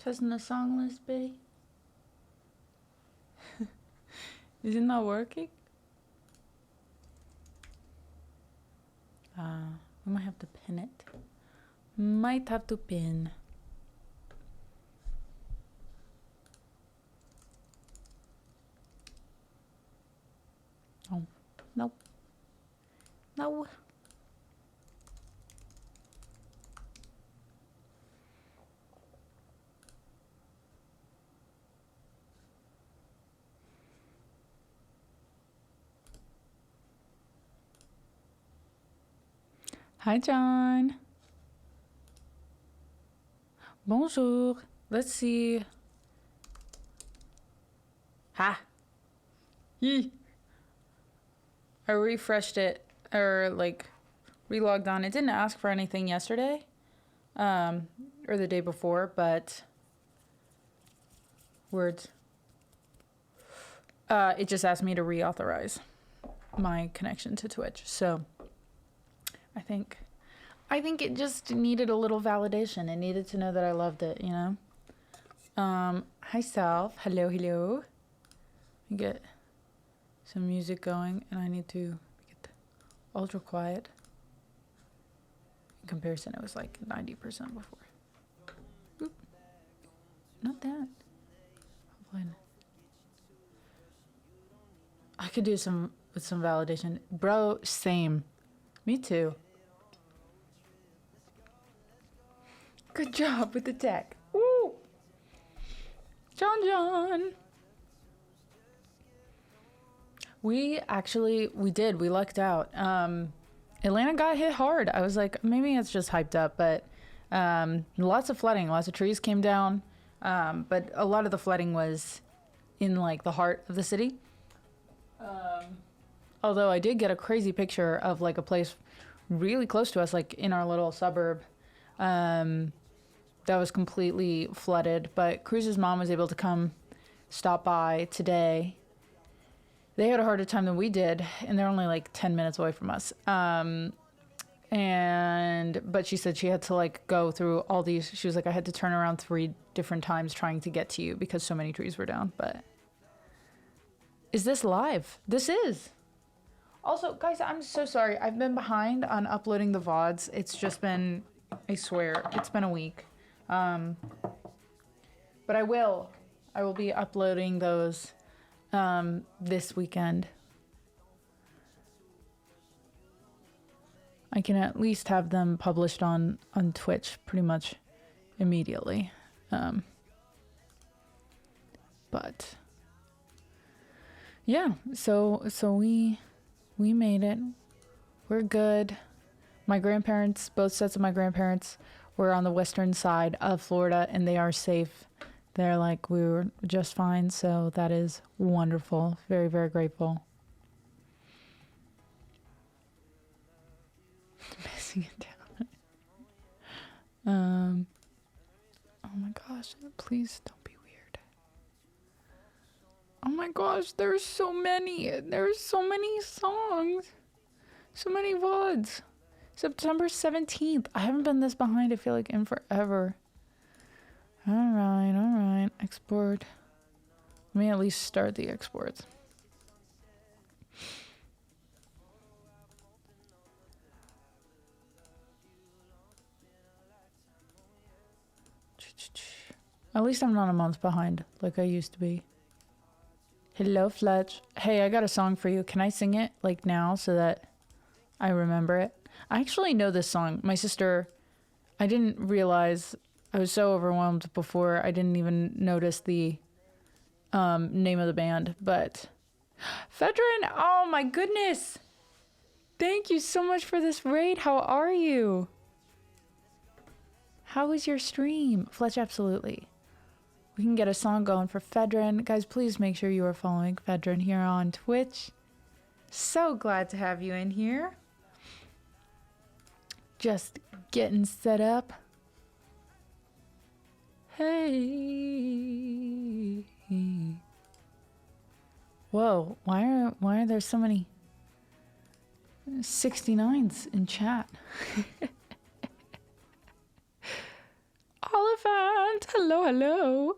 Testing the song list, babe. Is it not working? We might have to pin it. Might have to pin. Oh, nope. No. Hi, John. Bonjour. Let's see. Ha. Yee. I refreshed it, or like relogged on. It didn't ask for anything yesterday, or the day before, but words. It just asked me to reauthorize my connection to Twitch. So I think it just needed a little validation. It needed to know that I loved it, you know? Hi, Self. Hello, hello. Get some music going, and I need to get ultra quiet. In comparison, it was like 90% before. Oop. Not that. I could do some with some validation. Bro, same. Me too. Good job with the tech. Woo! John. We did. We lucked out. Atlanta got hit hard. I was like, maybe it's just hyped up, but lots of flooding. Lots of trees came down. But a lot of the flooding was in like the heart of the city. Although I did get a crazy picture of like a place really close to us, like in our little suburb, that was completely flooded. But Cruz's mom was able to come stop by today. They had a harder time than we did, and they're only like 10 minutes away from us. But she said she had to like go through all these. She was like, I had to turn around 3 different times trying to get to you because so many trees were down. But is this live? This is. Also, guys, I'm so sorry. I've been behind on uploading the VODs. It's just been, I swear, it's been a week. But I will be uploading those this weekend. I can at least have them published on Twitch pretty much immediately. But yeah, so we made it. We're good. My grandparents, both sets of my grandparents, were on the western side of Florida, and they are safe. They're like, we were just fine, so that is wonderful. Very, very grateful. Missing it down. Oh my gosh, please don't be weird. Oh my gosh, there's so many. There's so many songs. So many VODs. September 17th. I haven't been this behind, I feel like, in forever. All right. Export. Let me at least start the exports. At least I'm not a month behind like I used to be. Hello, Fletch. Hey, I got a song for you. Can I sing it like now so that I remember it? I actually know this song. My sister, I didn't realize, I was so overwhelmed before I didn't even notice the name of the band, but Fedrin, oh my goodness. Thank you so much for this raid. How are you? How was your stream? Fletch, absolutely. We can get a song going for Fedrin. Guys, please make sure you are following Fedrin here on Twitch. So glad to have you in here. Just getting set up. Hey. Whoa, why are there so many 69s in chat? Oliphant! Grant, hello, hello.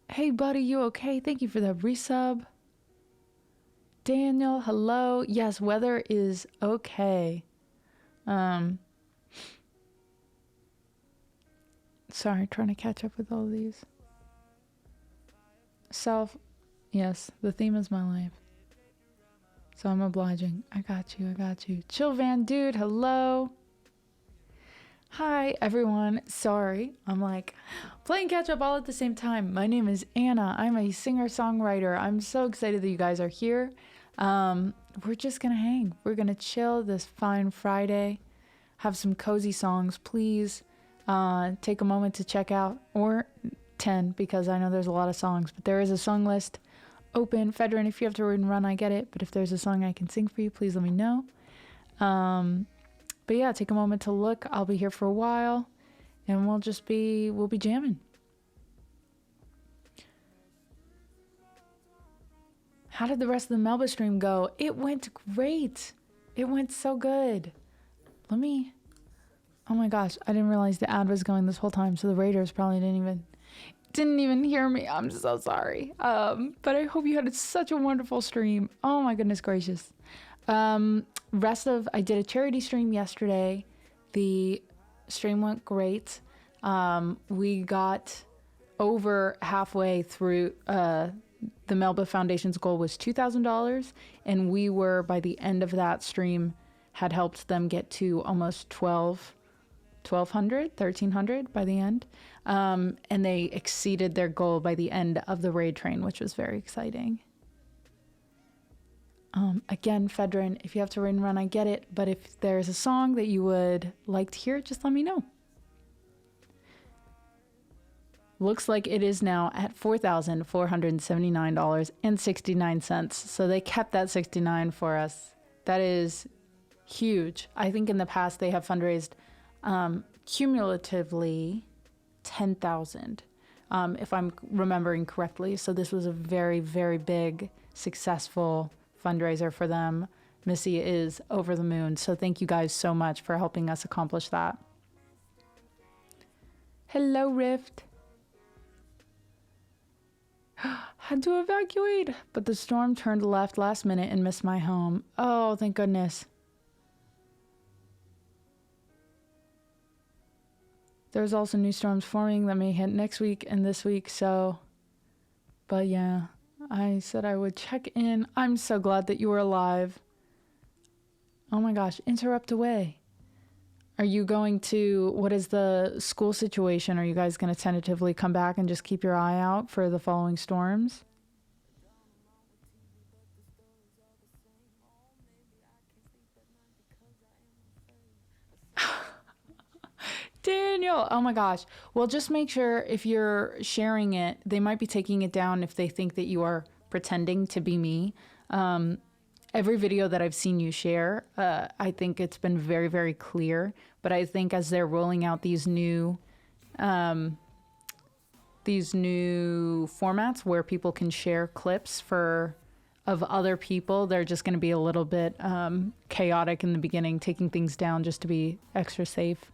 Hey, buddy, you okay? Thank you for that resub. Daniel, hello. Yes, weather is okay. Sorry, trying to catch up with all these. Self, yes, the theme is my life. So I'm obliging. I got you, I got you. Chill Van Dude, hello. Hi, everyone. Sorry, I'm like playing catch up all at the same time. My name is Anna. I'm a singer-songwriter. I'm so excited that you guys are here. We're just gonna hang. We're gonna chill this fine Friday. Have some cozy songs, please. Take a moment to check out, or 10, because I know there's a lot of songs, but there is a song list open. Fedrin, if you have to run, I get it, but if there's a song I can sing for you, please let me know. But yeah, take a moment to look. I'll be here for a while, and we'll be jamming. How did the rest of the Melba stream go? It went great. It went so good. Oh my gosh, I didn't realize the ad was going this whole time, so the Raiders probably didn't even hear me. I'm so sorry. But I hope you had such a wonderful stream. Oh my goodness gracious. I did a charity stream yesterday. The stream went great. We got over halfway through. The Melba Foundation's goal was $2,000, and we were, by the end of that stream, had helped them get to almost 1,300 by the end. And they exceeded their goal by the end of the raid train, which was very exciting. Again, Fedrin, if you have to run, I get it. But if there's a song that you would like to hear, just let me know. Looks like it is now at $4,479.69. So they kept that 69 for us. That is huge. I think in the past they have fundraised cumulatively 10,000, if I'm remembering correctly. So this was a very, very big, successful fundraiser for them. Missy is over the moon. So thank you guys so much for helping us accomplish that. Hello, Rift. Had to evacuate, but the storm turned left last minute and missed my home. Oh, thank goodness. There's also new storms forming that may hit next week and this week, but yeah, I said I would check in. I'm so glad that you were alive. Oh my gosh, interrupt away. Are you going to, what is the school situation? Are you guys going to tentatively come back and just keep your eye out for the following storms? Daniel, oh my gosh. Well, just make sure if you're sharing it, they might be taking it down if they think that you are pretending to be me. Every video that I've seen you share, I think it's been very, very clear. But I think as they're rolling out these new formats where people can share clips of other people, they're just going to be a little bit chaotic in the beginning, taking things down just to be extra safe.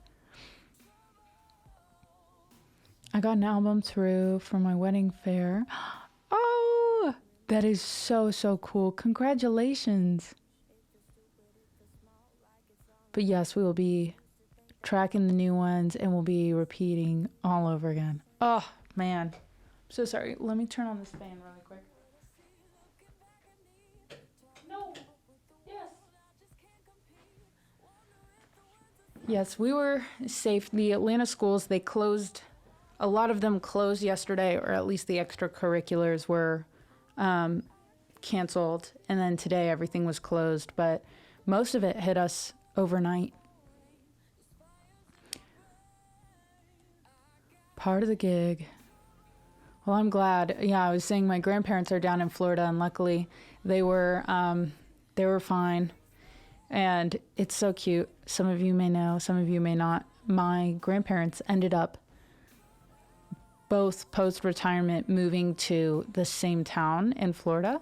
I got an album through for my wedding fair. Oh, that is so, so cool. Congratulations. But yes, we will be tracking the new ones and we'll be repeating all over again. Oh, man. I'm so sorry. Let me turn on this fan really quick. No. Yes. Yes, we were safe. The Atlanta schools, they closed. A lot of them closed yesterday, or at least the extracurriculars were canceled. And then today everything was closed, but most of it hit us overnight. Part of the gig. Well, I'm glad. Yeah, I was saying my grandparents are down in Florida, and luckily they were fine. And it's so cute. Some of you may know, some of you may not. My grandparents ended up both post-retirement moving to the same town in Florida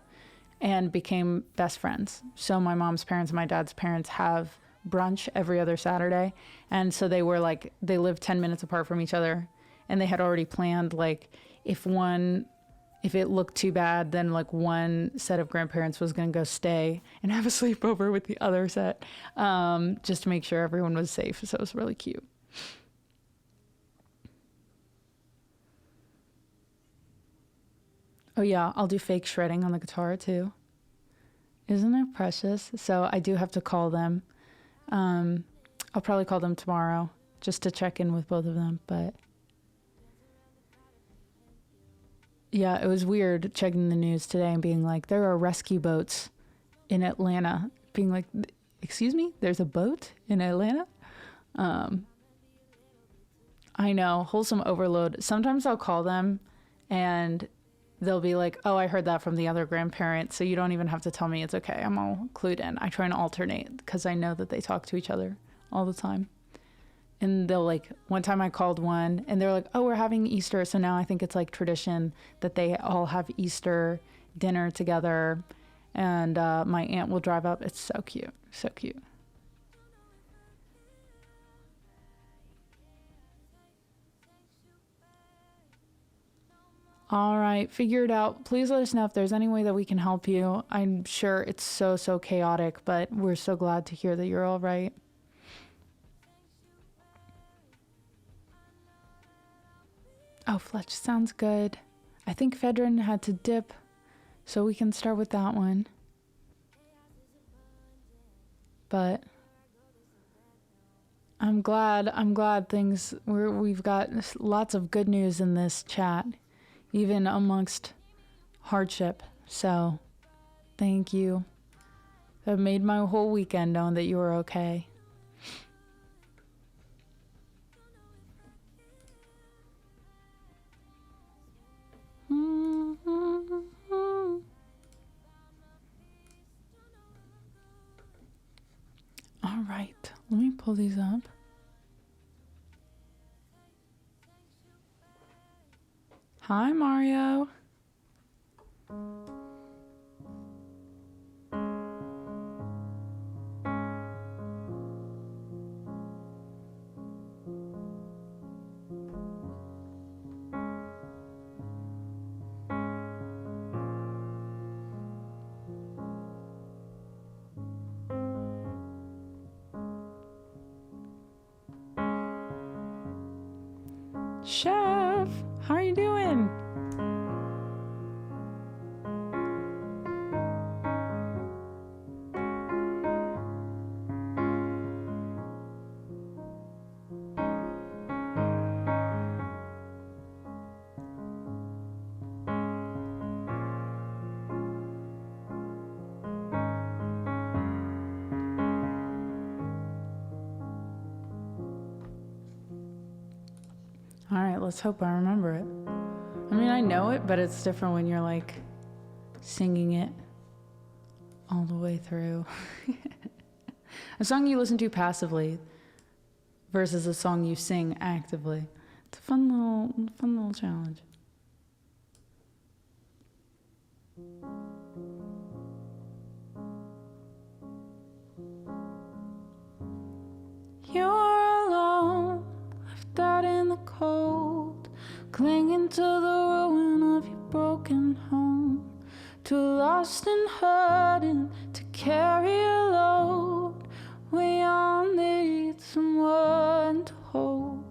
and became best friends. So my mom's parents and my dad's parents have brunch every other Saturday. And so they were like, they lived 10 minutes apart from each other. And they had already planned, like, if it looked too bad, then like one set of grandparents was going to go stay and have a sleepover with the other set, just to make sure everyone was safe. So it was really cute. Oh yeah, I'll do fake shredding on the guitar too. Isn't it precious? So I do have to call them. I'll probably call them tomorrow just to check in with both of them. But yeah, it was weird checking the news today and being like, there are rescue boats in Atlanta. Being like, excuse me, there's a boat in Atlanta? I know, wholesome overload. Sometimes I'll call them and they'll be like, oh, I heard that from the other grandparent, so you don't even have to tell me. It's okay. I'm all clued in. I try and alternate because I know that they talk to each other all the time. And they'll like, one time I called one and they're like, oh, we're having Easter. So now I think it's like tradition that they all have Easter dinner together. And my aunt will drive up. It's so cute. So cute. All right, figure it out. Please let us know if there's any way that we can help you. I'm sure it's so chaotic, but we're so glad to hear that you're all right. Oh, Fletch sounds good. I think Fedrin had to dip, so we can start with that one. But I'm glad we've got lots of good news in this chat, even amongst hardship. So thank you. That made my whole weekend knowing that you were okay. All right, let me pull these up. Hi, Mario. Chef, how are you doing? All right, let's hope I remember it. I mean, I know it, but it's different when you're like singing it all the way through. A song you listen to passively versus a song you sing actively. It's a fun little challenge. You're alone, left out in the cold, clinging to the ruin of your broken home, too lost and hurting to carry a load. We all need someone to hold.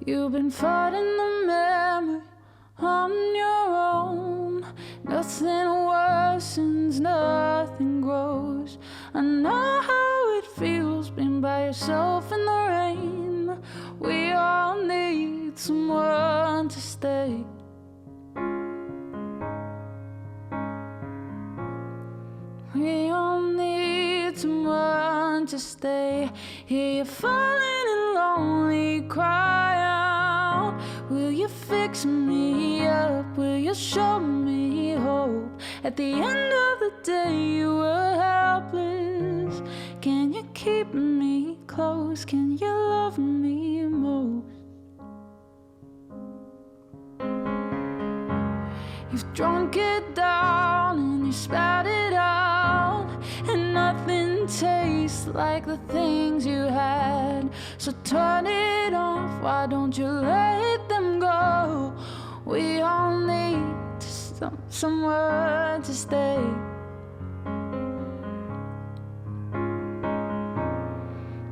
You've been fighting the memory on your own. Nothing worsens, nothing grows. I know how it feels being by yourself in the rain. We all need someone to stay. We all need someone to stay. Hear you falling and lonely, cry out. Will you fix me up? Will you show me hope? At the end of the day you were helpless. Can you keep me close? Can you love me most? You've drunk it down and you spat it out, and nothing tastes like the things you had. So turn it off, why don't you let them go? We all need somewhere to stay.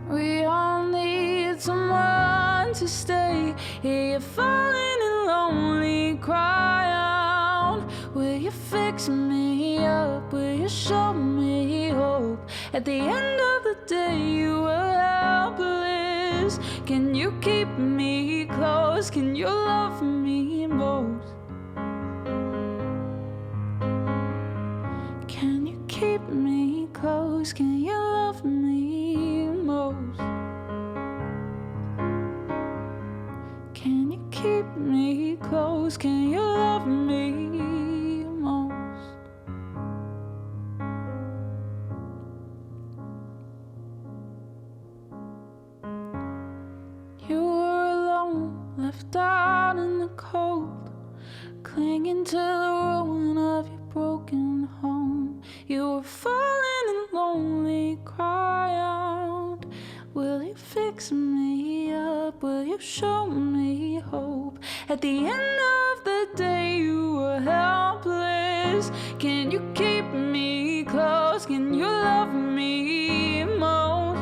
We all need someone to stay. Here you're falling and lonely, cry out. Will you fix me up? Will you show me hope? At the end of the day you were helpless. Can you keep me close? Can you love me most? Can you keep me close? Can you love me most? Can you keep me close? Can you love me most? You were alone, left out in the cold, clinging to the ruin of your broken home. You were falling and lonely, cry out. Will you fix me up? Will you show me hope? At the end of the day you were helpless. Can you keep me close? Can you love me most?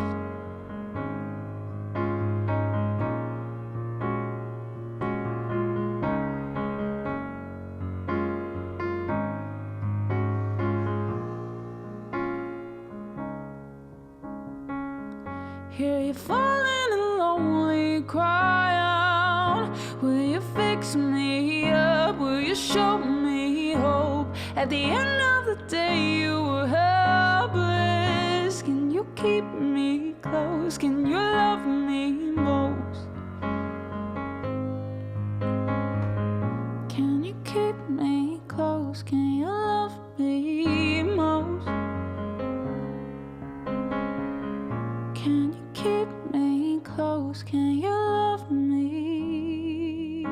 Here you're falling and lonely, cry out. Will you fix me up? Will you show me hope? At the end of the day you were helpless. Can you keep me close? Can you love me most? Can you keep me close? Can you love me most? Can you keep me close? Can you love me?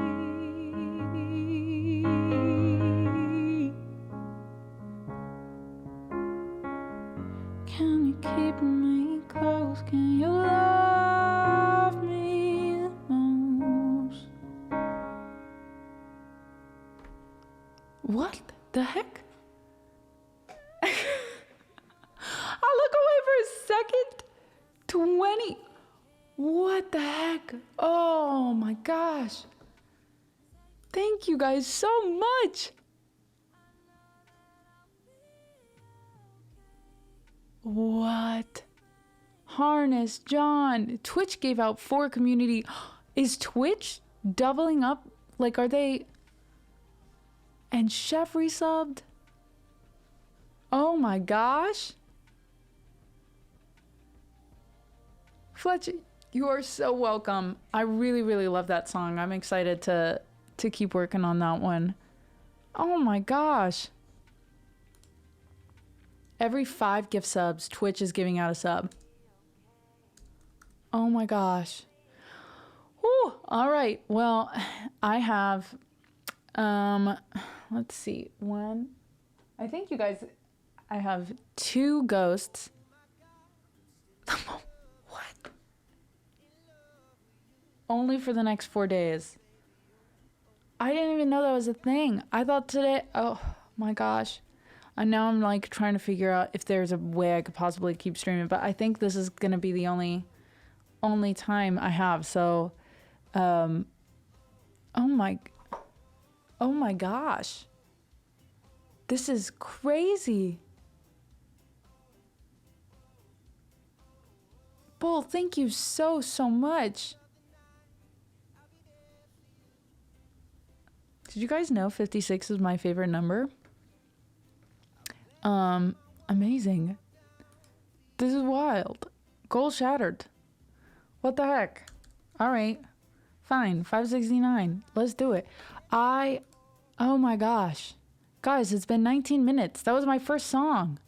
Can you keep me close? Can you love me most? What the heck? I'll look away for a second. 20. What the heck? Oh my gosh. Thank you guys so much. What? Harness, John. Twitch gave out 4 community. Is Twitch doubling up? Like, are they? And Chef resubbed? Oh my gosh. Fletch, you are so welcome. I really, really love that song. I'm excited to keep working on that one. Oh my gosh. Every 5 gift subs, Twitch is giving out a sub. Oh my gosh. Whew. All right. Well, I have, let's see. 1. I think you guys, I have 2 ghosts. What? Only for the next 4 days. I didn't even know that was a thing. I thought today, oh my gosh. And now I'm like trying to figure out if there's a way I could possibly keep streaming, but I think this is going to be the only time I have. So, oh my gosh. This is crazy. Bull, thank you so much. Did you guys know 56 is my favorite number? Amazing. This is wild. Goal shattered. What the heck? All right. Fine. 569. Let's do it. Oh my gosh. Guys, it's been 19 minutes. That was my first song.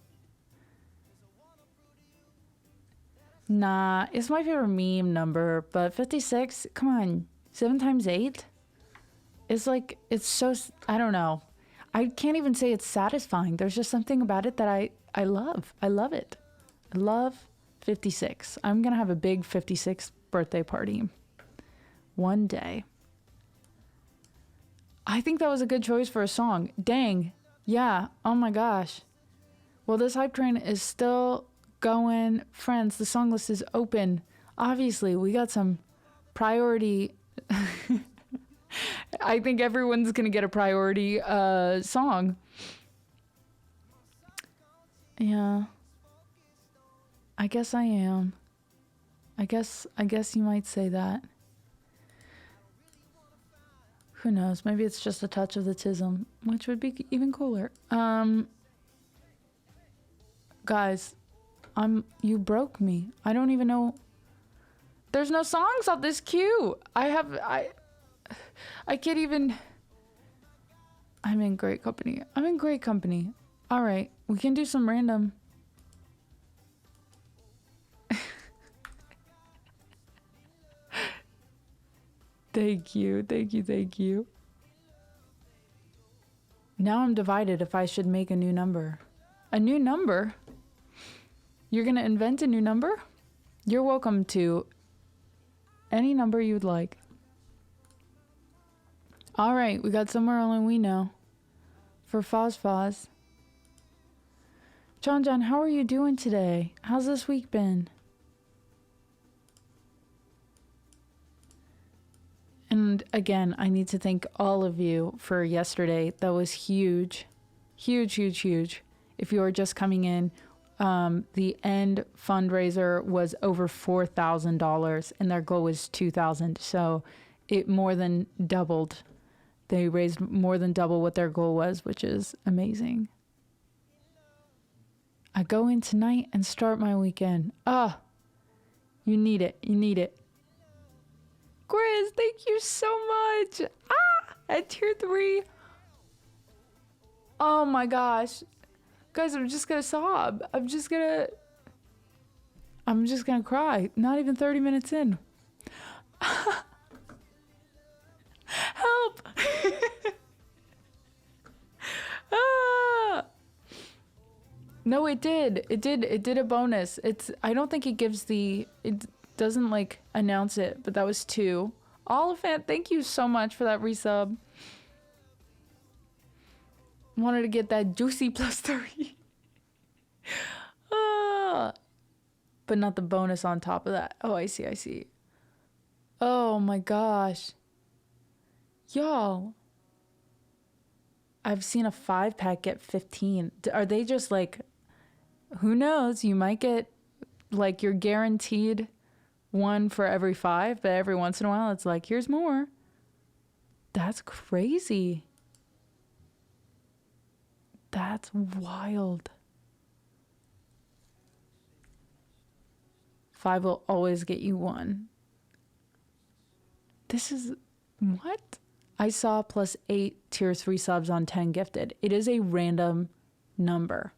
Nah, it's my favorite meme number, but 56, come on. 7 times 8? It's like, it's so, I don't know. I can't even say it's satisfying. There's just something about it that I love. I love it. I love 56. I'm going to have a big 56th birthday party one day. I think that was a good choice for a song. Dang. Yeah. Oh my gosh. Well, this hype train is still going. Friends, the song list is open. Obviously, we got some priority. I think everyone's going to get a priority song. Yeah. I guess I am. I guess you might say that. Who knows? Maybe it's just a touch of the tism, which would be even cooler. Guys, you broke me. I don't even know. There's no songs on this queue. I can't even. I'm in great company. I'm in great company. All right, we can do some random. Thank you, thank you, thank you. Now I'm divided if I should make a new number. A new number? You're gonna invent a new number? You're welcome to any number you'd like. All right, we got Somewhere Only We Know for Foz. John, how are you doing today? How's this week been? And again, I need to thank all of you for yesterday. That was huge. Huge, huge, huge. If you are just coming in, the end fundraiser was over $4,000 and their goal was $2,000. So it more than doubled. They raised more than double what their goal was, which is amazing. I go in tonight and start my weekend. You need it. You need it. Grizz, thank you so much. At tier 3. Oh my gosh. Guys, I'm just gonna sob. I'm just gonna cry. Not even 30 minutes in. Help. No, it did a bonus. I don't think it gives it doesn't like announce it, but that was 2. Oliphant, thank you so much for that resub. Wanted to get that juicy +3. But not the bonus on top of that. Oh, I see. Oh my gosh. Y'all. I've seen a 5-pack get 15. Are they just like, who knows? You might get like you're guaranteed 1 for every 5, but every once in a while it's like, here's more. That's crazy. That's wild. 5 will always get you 1. This is what? I saw +8 tier 3 subs on 10 gifted. It is a random number.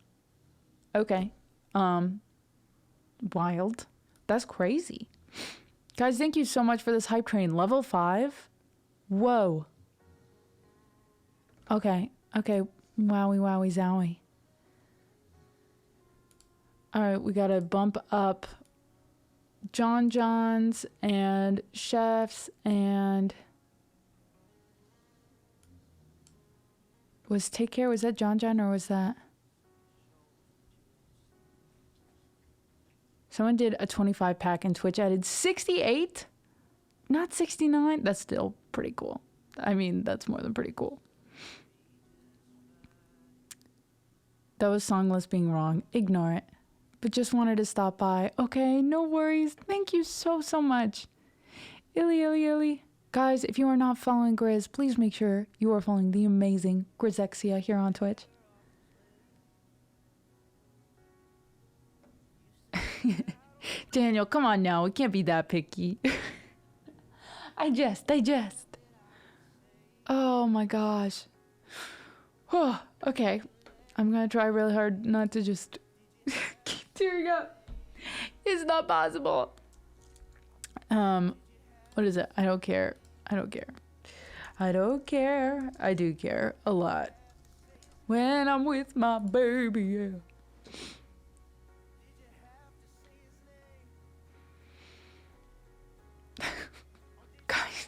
Okay. Wild. That's crazy. Guys, thank you so much for this hype train. Level 5? Whoa. Okay. Wowie zowie. Alright, we gotta bump up John's and Chef's and... Was Take Care, was that John or was that... Someone did a 25-pack and Twitch added 68? Not 69? That's still pretty cool. I mean, that's more than pretty cool. That was Songless being wrong. Ignore it. But just wanted to stop by. Okay, no worries. Thank you so much. Illy. Guys, if you are not following Grizz, please make sure you are following the amazing Grizzexia here on Twitch. Daniel, come on now. It can't be that picky. I jest. Oh my gosh. Oh, okay. I'm gonna try really hard not to just keep tearing up. It's not possible. What is it? I don't care. I do care a lot. when I'm with my baby, yeah. Guys,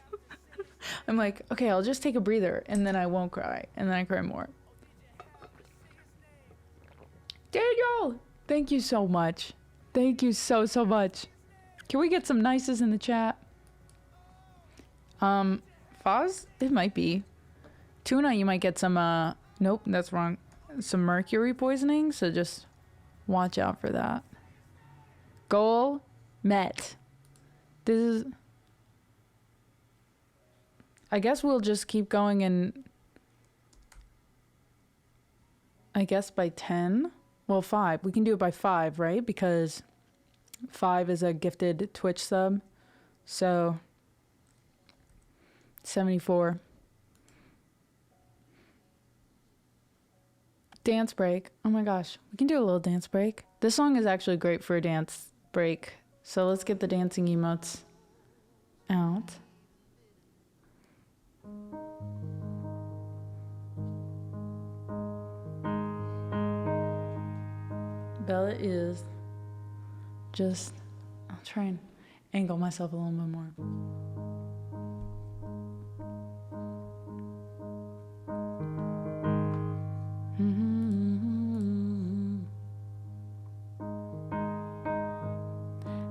I'm like, okay, I'll just take a breather, and then I won't cry, and then I cry more. Daniel, thank you so much. Thank you so much. Can we get some nices in the chat? Foz? It might be. Tuna, you might get some, nope, that's wrong. Some mercury poisoning, so just watch out for that. Goal met. This is... I guess we'll just keep going and... I guess by 10? Well, 5. We can do it by 5, right? Because 5 is a gifted Twitch sub. So... 74. Dance break. Oh my gosh. We can do a little dance break. This song is actually great for a dance break. So let's get the dancing emotes out. Bella is just... I'll try and angle myself a little bit more.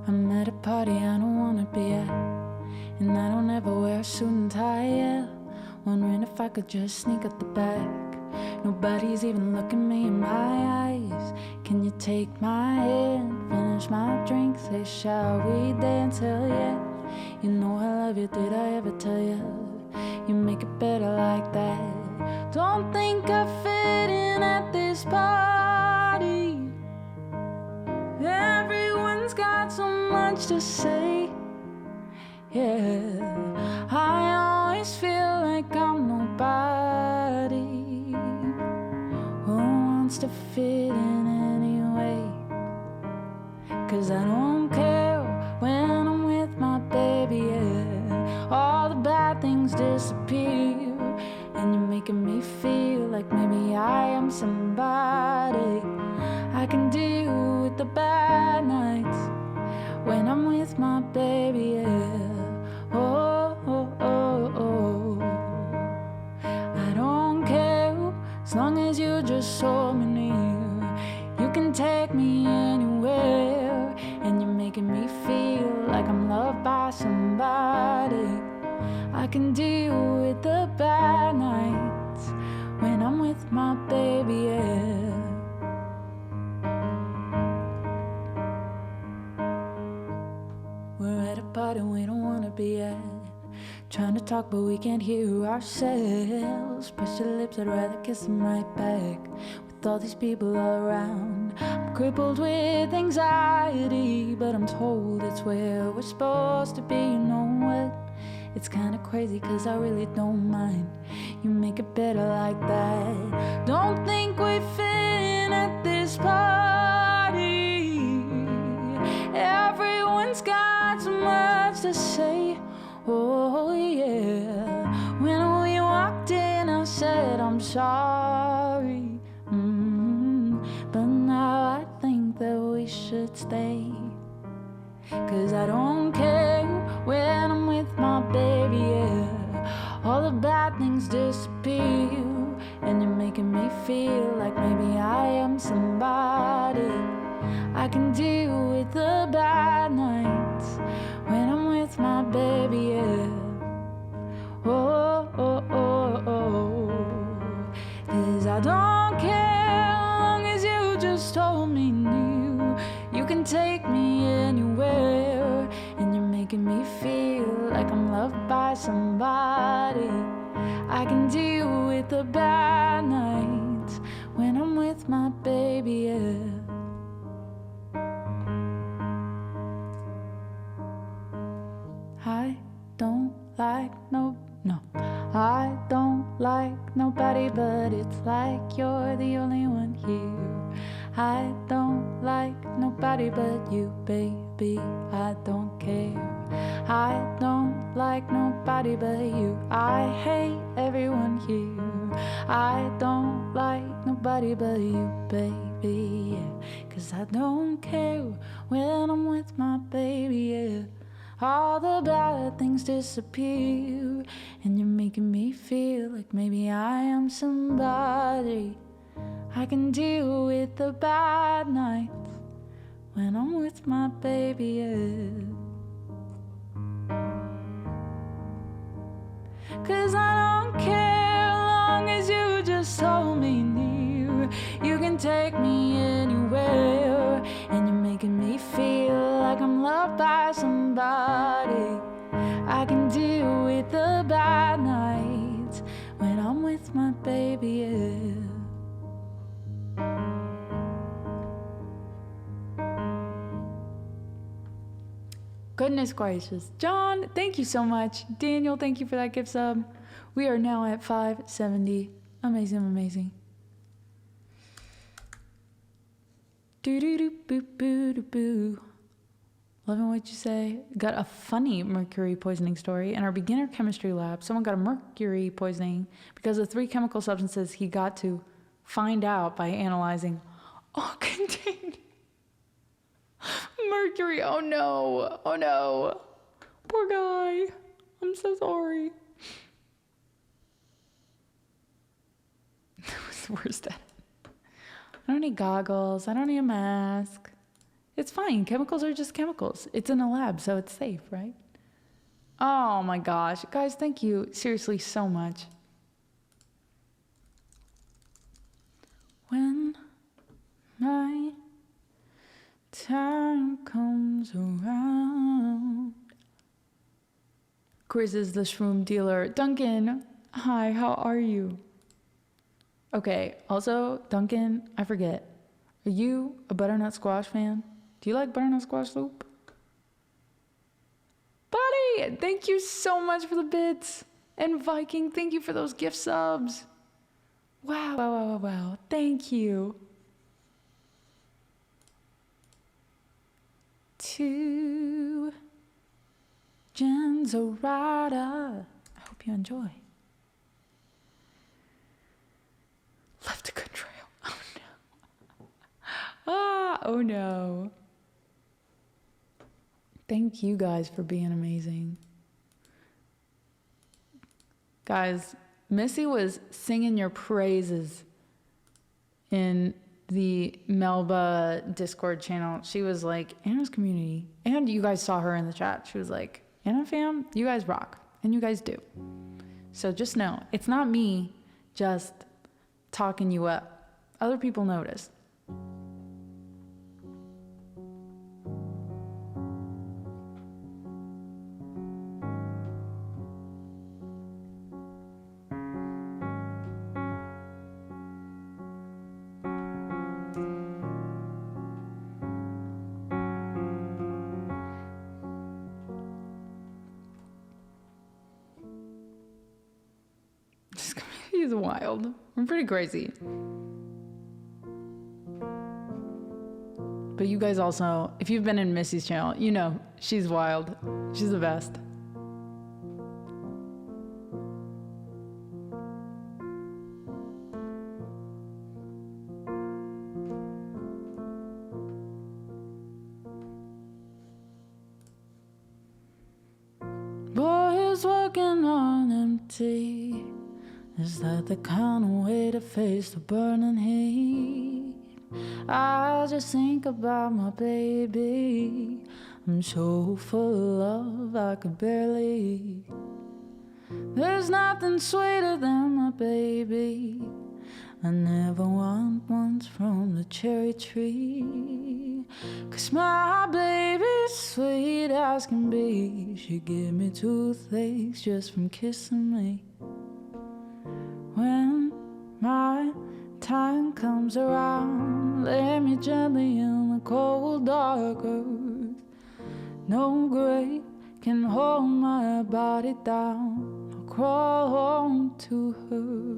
I'm at a party I don't wanna be at, and I don't ever wear a suit and tie, yeah. Wondering if I could just sneak at the back. Nobody's even looking me in my eyes. Can you take my hand, finish my drink, say shall we dance, hell yeah. You know I love you, did I ever tell you? You make it better like that. Don't think I fit in at this party. Everyone's got so much to say, yeah. I always feel like I'm nobody who wants to fit in anyway. 'Cause I don't care when I'm with my baby, yeah. All the bad things disappear, and you're making me feel like maybe I am somebody. I can deal with the bad nights when I'm with my baby, yeah. Oh, oh, oh, oh. I don't care as long as you just hold me near. You can take me anywhere, and you're making me feel like I'm loved by somebody. I can deal with the bad nights when I'm with my baby, yeah. We're at a party we don't wanna be at, trying to talk but we can't hear ourselves. Press your lips, I'd rather kiss them right back. With all these people all around, I'm crippled with anxiety, but I'm told it's where we're supposed to be. You know what? It's kinda crazy 'cause I really don't mind. You make it better like that. Don't think we fit in at this party. Everyone's got so much to say, oh yeah. When we walked in I said I'm sorry, but now I think that we should stay. 'Cause I don't care when I'm with my baby, yeah. All the bad things disappear, and you're making me feel like maybe I am somebody. I can deal with the bad nights when I'm with my baby, yeah. Oh, oh, oh, oh. 'Cause I don't care as long as you just hold me near. You can take me anywhere, and you're making me feel like I'm loved by somebody. I can deal with the bad nights when I'm with my baby, yeah. I don't like no, I don't like nobody, but it's like you're the only one here. I don't like nobody but you, baby, I don't care. I don't like nobody but you. I hate everyone here. I don't like nobody but you, baby, yeah. 'Cause I don't care when I'm with my baby, yeah. All the bad things disappear, and you're making me feel like maybe I am somebody. I can deal with the bad nights when I'm with my baby, yeah. 'Cause I don't care long as you just hold me near. You can take me anywhere, and you're making me feel like I'm loved by somebody. I can deal with the bad nights when I'm with my baby, yeah. Goodness gracious. John, thank you so much. Daniel, thank you for that gift sub. We are now at 570. Amazing, amazing. Do-do-do-boo-boo-do-boo. Loving what you say. Got a funny mercury poisoning story. In our beginner chemistry lab, someone got a mercury poisoning because of 3 chemical substances he got to find out by analyzing all contained mercury. Oh no. Oh no. Poor guy. I'm so sorry. That was the worst at it. I don't need goggles. I don't need a mask. It's fine. Chemicals are just chemicals. It's in a lab, so it's safe, right? Oh my gosh. Guys, thank you seriously so much. When my time comes around. Chris is the shroom dealer. Duncan, hi, how are you? Okay, also, Duncan, I forget. Are you a butternut squash fan? Do you like butternut squash soup? Buddy, thank you so much for the bits. And Viking, thank you for those gift subs. Wow, wow, wow, wow, wow. Thank you. To Genzorada. I hope you enjoy. Left a good trail. Oh no. Oh no. Thank you guys for being amazing. Guys, Missy was singing your praises in the Melba Discord channel. She was like, Anna's community. And you guys saw her in the chat. She was like, Anna fam, you guys rock. And you guys do. So just know, it's not me just talking you up. Other people notice. He's wild. I'm pretty crazy. But you guys also, if you've been in Missy's channel, you know she's wild. She's the best. Boys working on empty. Is that the kind of way to face the burning heat? I just think about my baby. I'm so full of love I could barely eat. There's nothing sweeter than my baby. I never want ones from the cherry tree. 'Cause my baby's sweet as can be. She give me toothaches just from kissing me. When my time comes around, lay me gently in the cold dark earth. No grave can hold my body down. I'll crawl home to her.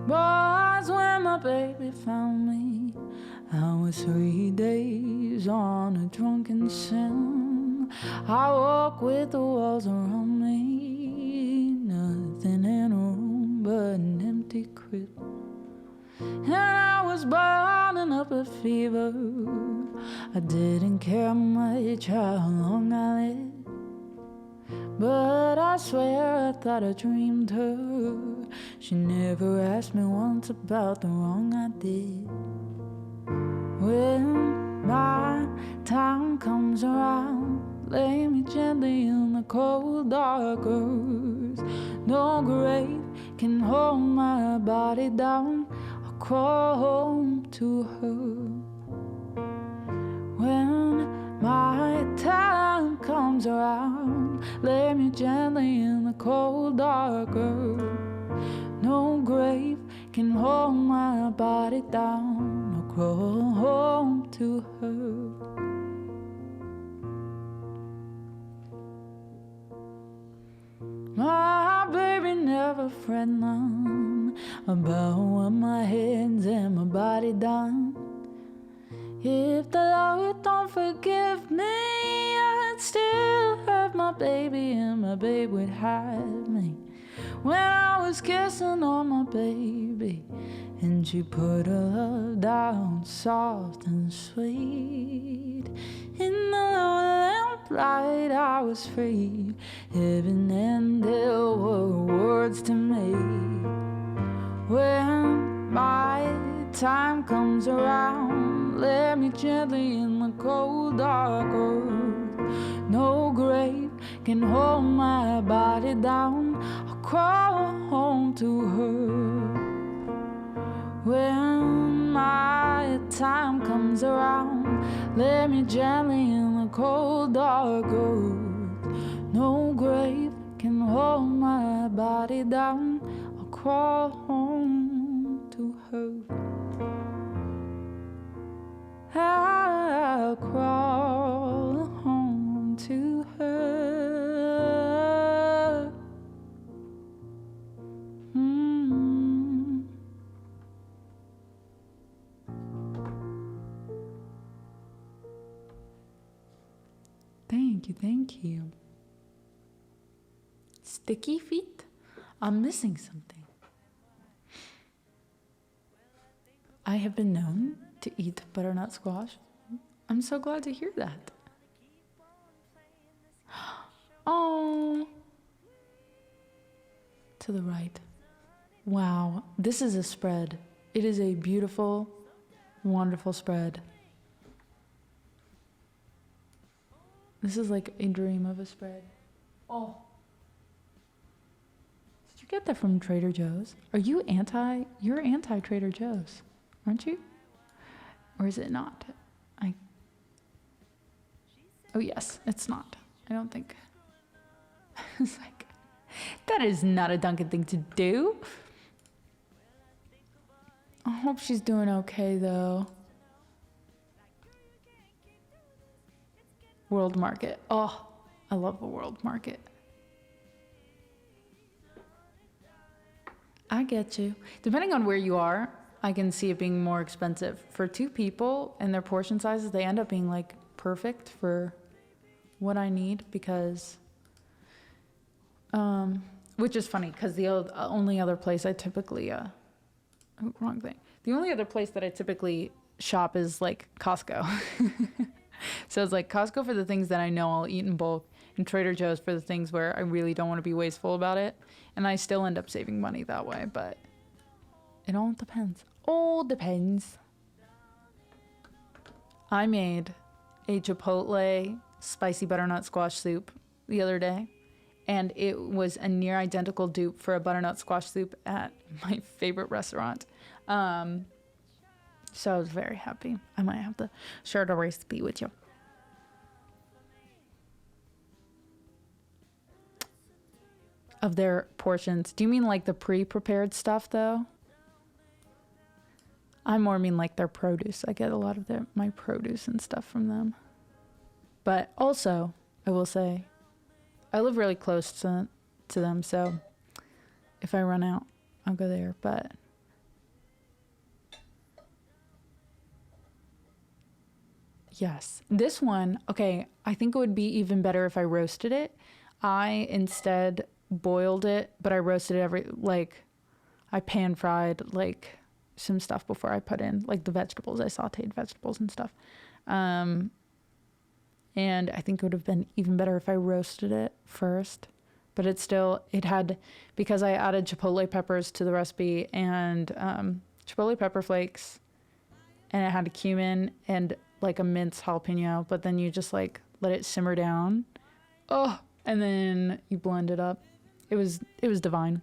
Boys, when my baby found me, I was 3 days on a drunken sin. I walk with the walls around me, nothing in a room but an empty crib. And I was burning up a fever. I didn't care much how long I lived, but I swear I thought I dreamed her. She never asked me once about the wrong I did. When my time comes around, lay me gently in the cold dark earth. No grave can hold my body down. I'll crawl home to her. When my time comes around, lay me gently in the cold dark earth. No grave can hold my body down. I'll crawl home to her. My baby never fret none about what my hands and my body done. If the Lord don't forgive me, I'd still have my baby and my babe would have me. When I was kissing on my baby and she put her love down soft and sweet, in the lamplight I was free. Heaven and hell were words to me. When my time comes around, lay me gently in the cold dark earth. No grave can hold my body down. I'll crawl home to her. When my time comes around, lay me gently in the cold dark earth. No grave can hold my body down. I'll crawl home to her. I'll crawl home to her. Thank you. Sticky feet? I'm missing something. I have been known to eat butternut squash. I'm so glad to hear that. Oh, to the right. Wow, this is a spread. It is a beautiful, wonderful spread. This is like a dream of a spread. Oh. Did you get that from Trader Joe's? Are you you're anti Trader Joe's, aren't you? Or is it not? Oh yes, it's not. I don't think. It's like, that is not a Dunkin' thing to do. I hope she's doing okay though. World Market. Oh, I love the World Market. I get you. Depending on where you are, I can see it being more expensive. For two people and their portion sizes, they end up being like perfect for what I need because, which is funny because the only other place I typically, wrong thing. The only other place that I typically shop is like Costco. So it's like Costco for the things that I know I'll eat in bulk, and Trader Joe's for the things where I really don't want to be wasteful about it. And I still end up saving money that way, but it all depends. All depends. I made a Chipotle spicy butternut squash soup the other day, and it was a near identical dupe for a butternut squash soup at my favorite restaurant. So I was very happy. I might have to share the recipe with you. Of their portions. Do you mean like the pre-prepared stuff though? I more mean like their produce. I get a lot of my produce and stuff from them. But also, I will say, I live really close to them, so if I run out, I'll go there. But Yes. This one, okay, I think it would be even better if I roasted it. I instead boiled it, but I roasted it I pan fried like some stuff before I put in like the vegetables. I sauteed vegetables and stuff. And I think it would have been even better if I roasted it first. But because I added chipotle peppers to the recipe and chipotle pepper flakes, and it had cumin and like a minced jalapeno, but then you just like let it simmer down. Oh, and then you blend it up. It was divine.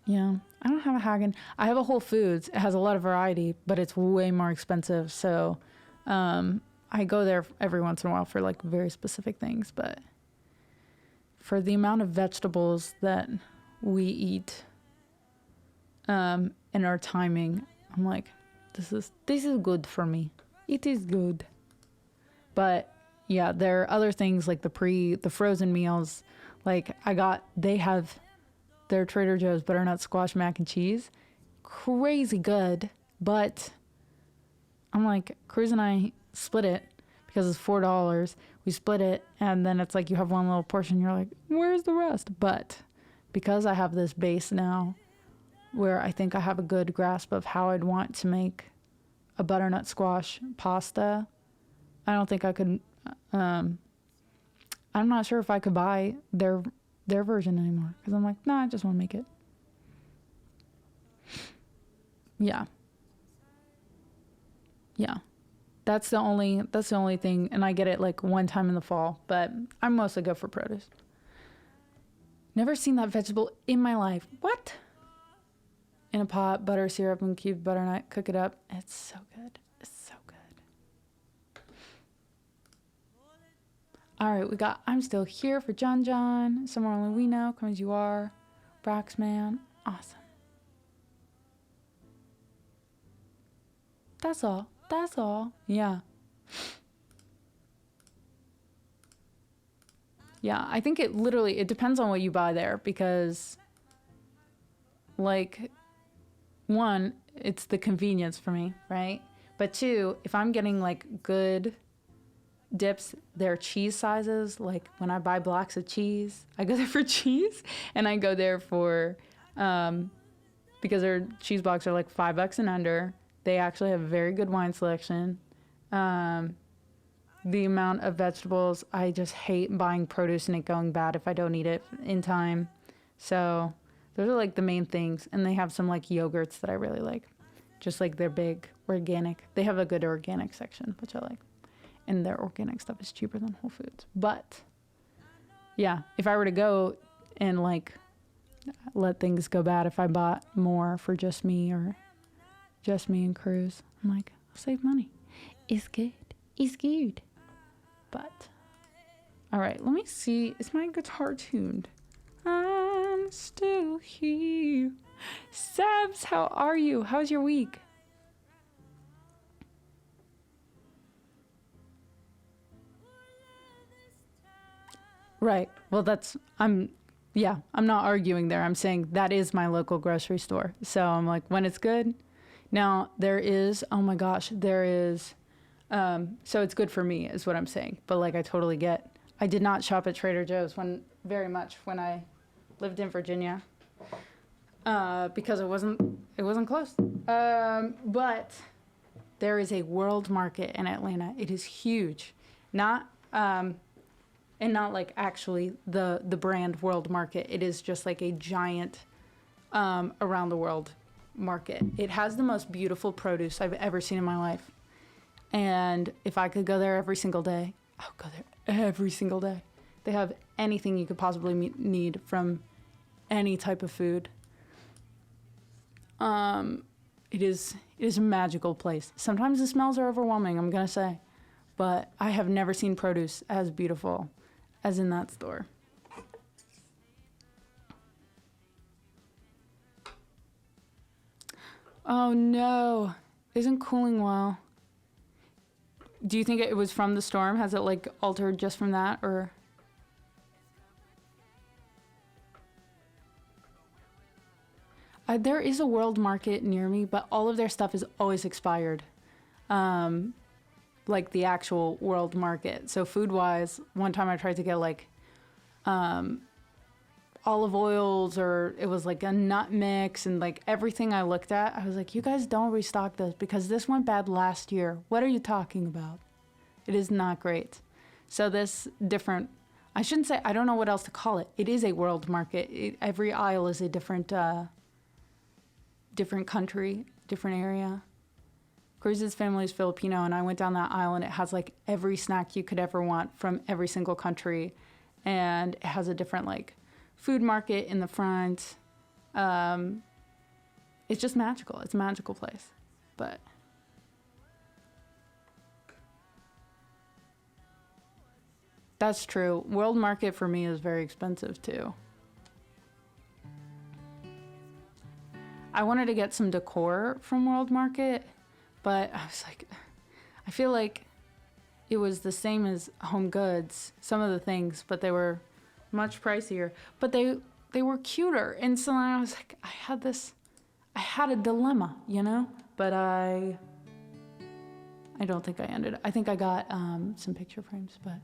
Yeah, I don't have a Hagen. I have a Whole Foods. It has a lot of variety, but it's way more expensive. So I go there every once in a while for like very specific things. But for the amount of vegetables that we eat and our timing, I'm like, this is good for me. It is good. But yeah, there are other things like the frozen meals. Like they have their Trader Joe's butternut squash mac and cheese. Crazy good. But I'm like, Cruz and I split it because it's $4. We split it, and then it's like you have one little portion. You're like, where's the rest? But because I have this base now where I think I have a good grasp of how I'd want to make a butternut squash pasta, I don't think I could, I'm not sure if I could buy their version anymore, because I'm like, nah, I just want to make it. Yeah. That's the only thing, and I get it like one time in the fall, but I'm mostly good for produce. Never seen that vegetable in my life. What? In a pot, butter, syrup, and cubed butternut, cook it up. It's so good. It's so good. All right, we got I'm Still Here for John. Somewhere Only We Know, Come As You Are. Braxman. Awesome. That's all. Yeah. Yeah, I think it depends on what you buy there, because like, one, it's the convenience for me, right? But two, if I'm getting like good dips, their cheese sizes, like when I buy blocks of cheese, I go there for cheese, and I go there for because their cheese blocks are like $5 and under. They actually have very good wine selection. The amount of vegetables, I just hate buying produce and it going bad if I don't eat it in time. So those are like the main things. And they have some like yogurts that I really like. Just like they're big organic. They have a good organic section, which I like. And their organic stuff is cheaper than Whole Foods. But yeah, if I were to go and like let things go bad, if I bought more for just me or just me and Cruz, I'm like, I'll save money. It's good. It's good. But all right, let me see. Is my guitar tuned? I'm still here. Sebs, how are you? How's your week? Right. Well, I'm not arguing there. I'm saying that is my local grocery store. So I'm like, when it's good. Now oh my gosh, so it's good for me is what I'm saying. But like, I did not shop at Trader Joe's very much when I lived in Virginia, because it wasn't close. But there is a world market in Atlanta. It is huge. And not like actually the brand World Market. It is just like a giant around the world market. It has the most beautiful produce I've ever seen in my life. And if I could go there every single day, I would go there every single day. They have anything you could possibly need from any type of food. It is a magical place. Sometimes the smells are overwhelming, I'm gonna say, but I have never seen produce as beautiful as in that store. Oh no, isn't cooling well. Do you think it was from the storm? Has it like altered just from that, or? There is a World Market near me, but all of their stuff is always expired. Like the actual World Market. So food-wise, one time I tried to get like olive oils, or it was like a nut mix, and like everything I looked at, I was like, you guys don't restock this because this went bad last year. What are you talking about? It is not great. So this different, I shouldn't say, I don't know what else to call it. It is a World Market. Every aisle is a different country, different area. Cruz's family is Filipino, and I went down that aisle, and it has like every snack you could ever want from every single country, and it has a different like food market in the front. It's just magical. It's a magical place. But that's true. World Market for me is very expensive too. I wanted to get some decor from World Market, but I was like, I feel like it was the same as Home Goods, some of the things, but they were much pricier. But they were cuter. And so I was like, I had a dilemma, you know? But I don't think I think I got some picture frames, but.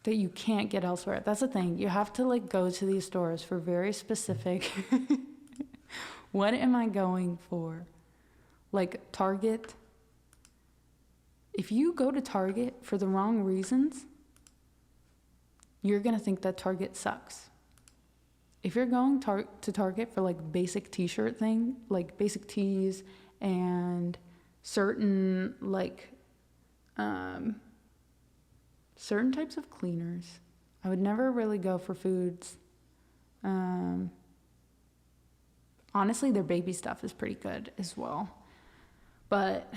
That you can't get elsewhere. That's the thing. You have to like go to these stores for very specific. What am I going for? Like Target. If you go to Target for the wrong reasons, you're gonna think that Target sucks. If you're going to Target for like basic t-shirt thing, like basic tees and certain like certain types of cleaners. I would never really go for foods. Honestly, their baby stuff is pretty good as well. But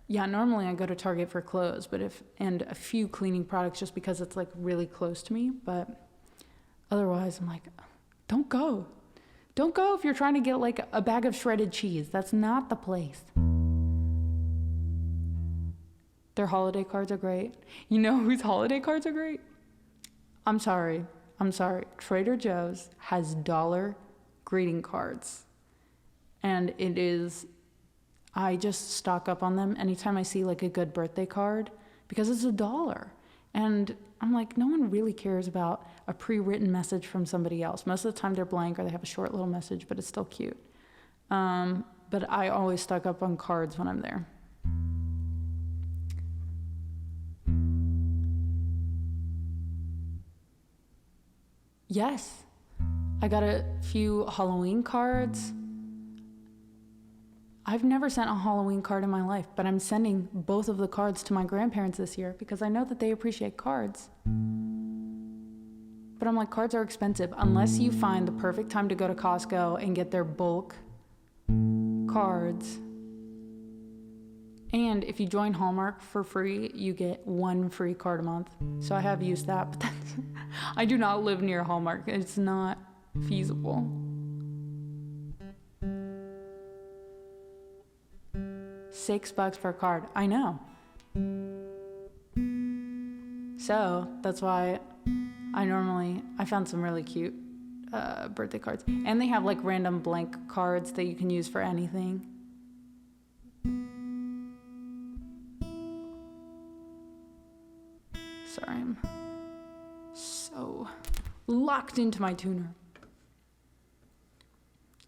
yeah, normally I go to Target for clothes, and a few cleaning products just because it's like really close to me. But otherwise, I'm like, don't go. Don't go if you're trying to get like a bag of shredded cheese. That's not the place. Their holiday cards are great. You know whose holiday cards are great? I'm sorry. Trader Joe's has dollar greeting cards. And I just stock up on them anytime I see like a good birthday card because it's $1. And I'm like, no one really cares about a pre-written message from somebody else. Most of the time they're blank or they have a short little message, but it's still cute. But I always stock up on cards when I'm there. Yes, I got a few Halloween cards. I've never sent a Halloween card in my life, but I'm sending both of the cards to my grandparents this year because I know that they appreciate cards. But I'm like, cards are expensive unless you find the perfect time to go to Costco and get their bulk cards. And if you join Hallmark for free, you get 1 free card a month. So I have used that, but I do not live near Hallmark. It's not feasible. $6 per card. I know. So that's why I found some really cute birthday cards. And they have like random blank cards that you can use for anything. Sorry, I'm so locked into my tuner.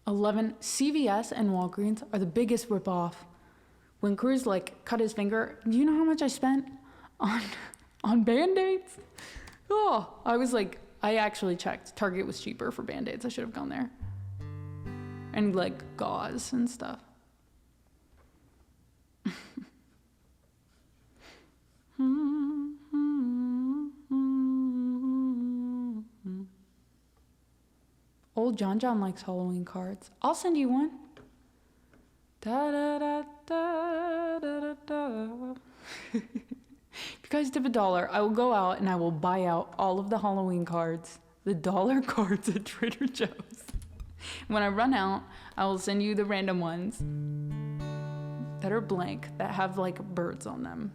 11, CVS and Walgreens are the biggest ripoff. When Cruz like cut his finger, do you know how much I spent on Band-Aids? Oh, I actually checked. Target was cheaper for Band-Aids. I should have gone there. And like gauze and stuff. Old John likes Halloween cards. I'll send you one. Da da da da da da da. If you guys tip $1, I will go out and I will buy out all of the Halloween cards, the dollar cards at Trader Joe's. When I run out, I will send you the random ones that are blank, that have like birds on them.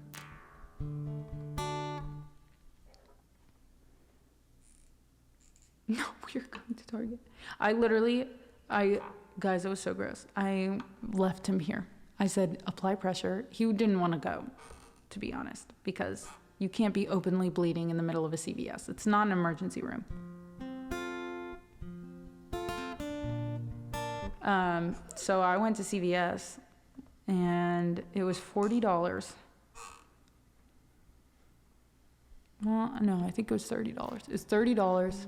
you're going to Target. Guys, it was so gross. I left him here. I said, apply pressure. He didn't want to go, to be honest, because you can't be openly bleeding in the middle of a CVS. It's not an emergency room. So I went to CVS, and it was $40. Well, no, I think it was $30. It was $30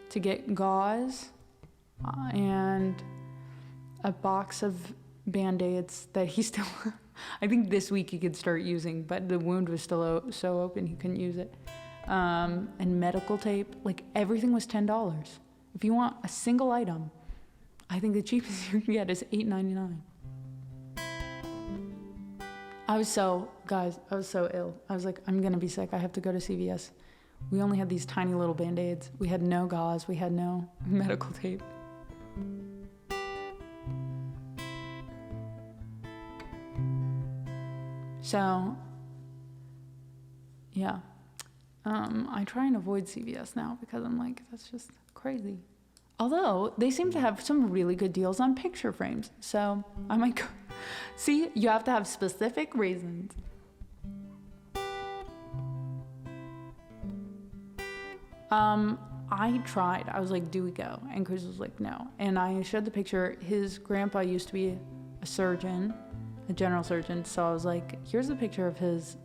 to get gauze and a box of Band-Aids that he still, I think this week he could start using, but the wound was still so open he couldn't use it. And medical tape, like everything was $10. If you want a single item, I think the cheapest you can get is $8.99. I was so ill. I was like, I'm gonna be sick. I have to go to CVS. We only had these tiny little Band-Aids. We had no gauze. We had no medical tape. So, yeah. I try and avoid CVS now because I'm like, that's just crazy. Although, they seem to have some really good deals on picture frames. So, I might go. See, you have to have specific reasons. I tried. I was like, do we go? And Chris was like, no. And I showed the picture. His grandpa used to be a surgeon, a general surgeon. So I was like, here's a picture of his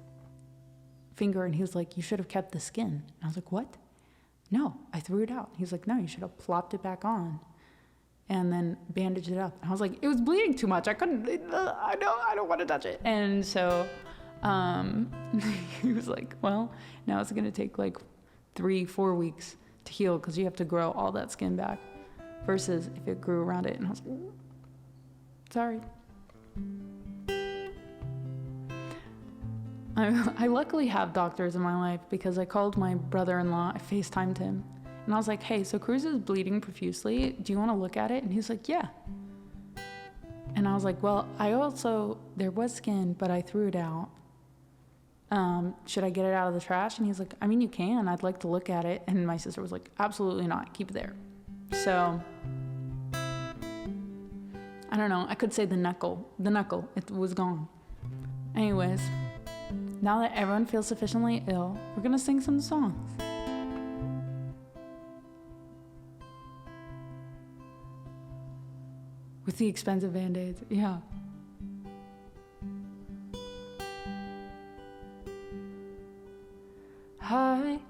finger. And he was like, you should have kept the skin. And I was like, what? No, I threw it out. He was like, no, you should have plopped it back on and then bandaged it up. And I was like, it was bleeding too much. I couldn't, I don't want to touch it. And so he was like, well, now it's going to take like 3-4 weeks to heal because you have to grow all that skin back versus if it grew around it. And I was like, sorry. I luckily have doctors in my life because I called my brother-in-law, I FaceTimed him, and I was like, hey, so Cruz is bleeding profusely. Do you want to look at it? And he's like, yeah. And I was like, well, there was skin, but I threw it out. Should I get it out of the trash? And he's like, I mean, you can. I'd like to look at it. And my sister was like, absolutely not. Keep it there. So, I don't know. I could say the knuckle. It was gone. Anyways, now that everyone feels sufficiently ill, we're going to sing some songs. With the expensive Band-Aids. Yeah. I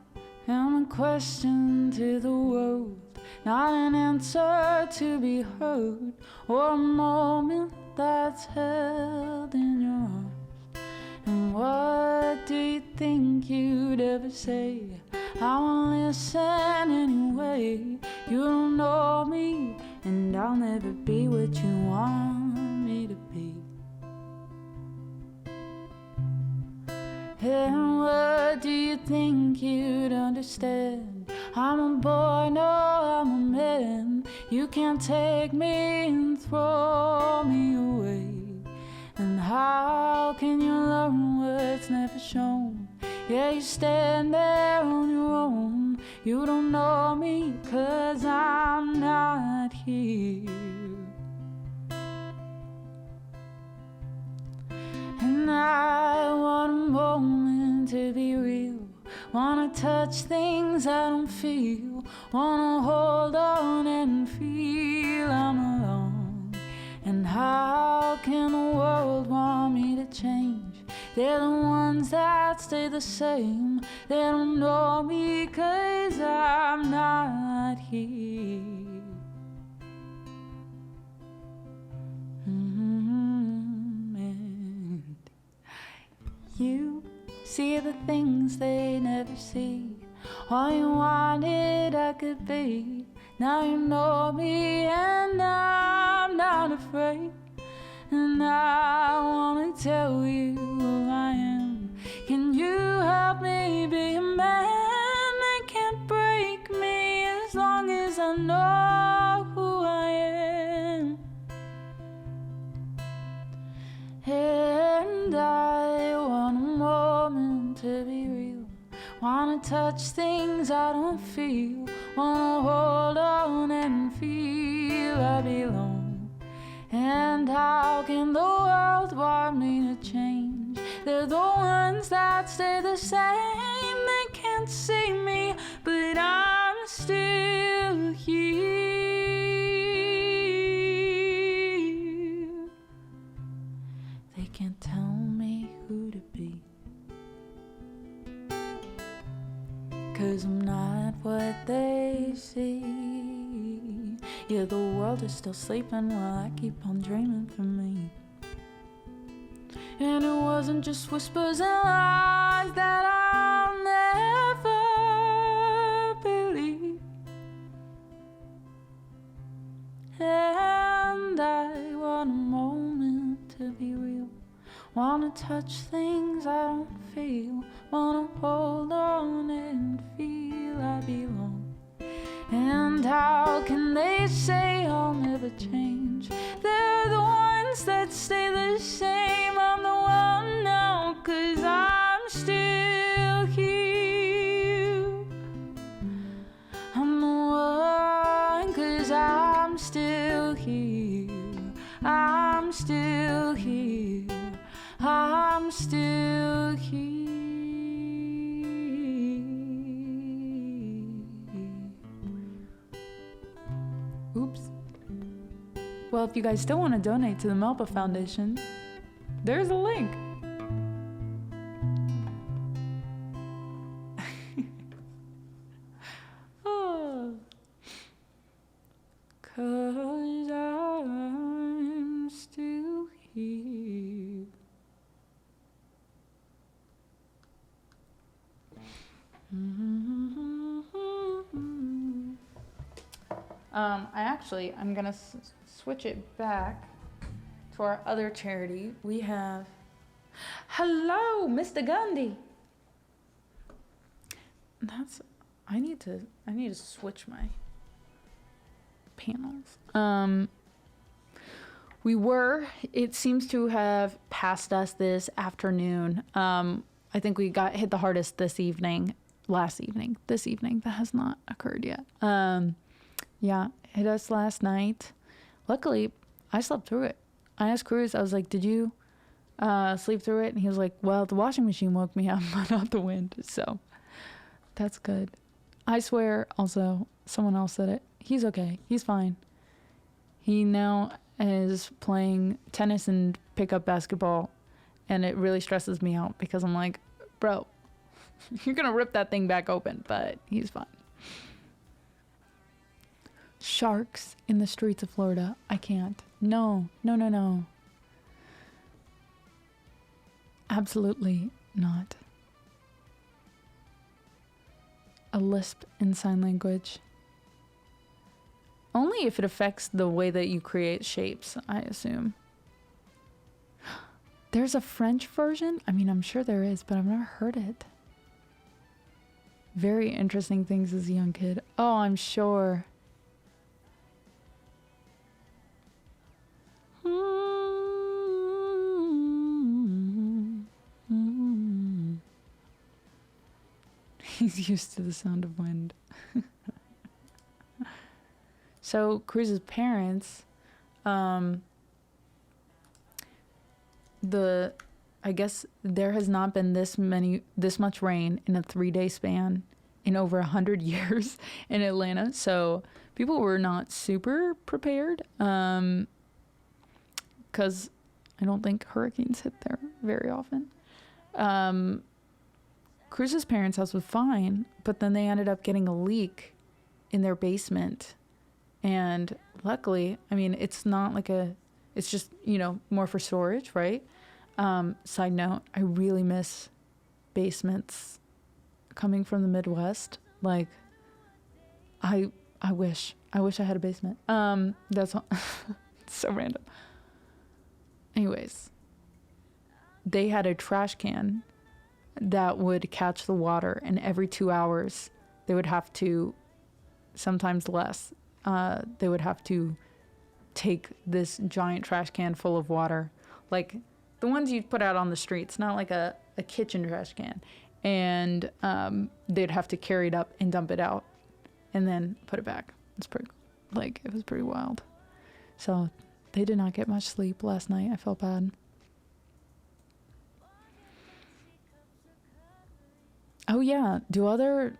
am a question to the world, not an answer to be heard, or a moment that's held in your arms. And what do you think you'd ever say? I won't listen anyway. You don't know me, and I'll never be what you want me to be. And what do you think you'd understand? I'm a boy, no, I'm a man. You can't take me and throw me away. And how can you learn what's never shown? Yeah, you stand there on your own. You don't know me, 'cause I'm not here. And I want a moment to be real. Wanna touch things I don't feel. Wanna hold on and feel I'm alone. And how can the world want me to change? They're the ones that stay the same. They don't know me 'cause I'm not here. And you see the things they never see. All you wanted I could be. Now you know me and I'm not afraid. And I wanna tell you who I am. Can you help me be a man that can't break me as long as I know who I am? And I want a moment to be real. Wanna touch things I don't feel. Wanna hold on and feel I belong. And how can the world want me to change? They're the ones that stay the same. They can't see me, but I'm still here. They can't tell me who to be, 'cause I'm not what they see. Yeah, the world is still sleeping while I keep on dreaming for me. And it wasn't just whispers and lies that I'll never believe. And I want a moment to be real. Wanna touch things I don't feel. Wanna hold on and feel I belong. And how can they say I'll never change? They're the ones that stay the same. I'm the one now, 'cause I'm still here. I'm the one, 'cause I'm still here. I'm still here. I'm still here. Oops. Well, if you guys still want to donate to the Melba Foundation, there's a link. Oh. 'Cause I'm still here. I'm gonna switch it back to our other charity. We have, hello, Mr. Gandhi. I need to switch my panels. It seems to have passed us this afternoon. I think we hit the hardest this evening. This evening, that has not occurred yet. Yeah, hit us last night. Luckily, I slept through it. I asked Cruz, I was like, did you sleep through it? And he was like, well, the washing machine woke me up, but not the wind. So that's good. I swear, also, someone else said it. He's okay. He's fine. He now is playing tennis and pickup basketball, and it really stresses me out because I'm like, bro, you're going to rip that thing back open, but he's fine. Sharks in the streets of Florida. I can't. No. Absolutely not. A lisp in sign language. Only if it affects the way that you create shapes, I assume. There's a French version? I mean, I'm sure there is, but I've never heard it. Very interesting things as a young kid. Oh, I'm sure. He's used to the sound of wind. So Cruz's parents, I guess there has not been this much rain in a 3-day span in over 100 years in Atlanta. So people were not super prepared, because I don't think hurricanes hit there very often. Cruz's parents' house was fine, but then they ended up getting a leak in their basement. And luckily, I mean, it's not like it's just, more for storage, right? Side note, I really miss basements coming from the Midwest. Like, I wish I had a basement. That's all. It's so random. Anyways, they had a trash can that would catch the water, and every 2 hours they would have to, sometimes less, they would have to take this giant trash can full of water, like the ones you put out on the streets, not like a kitchen trash can, and they'd have to carry it up and dump it out and then put it back. It's pretty, like, it was pretty wild. So they did not get much sleep last night. I felt bad. Oh yeah, do other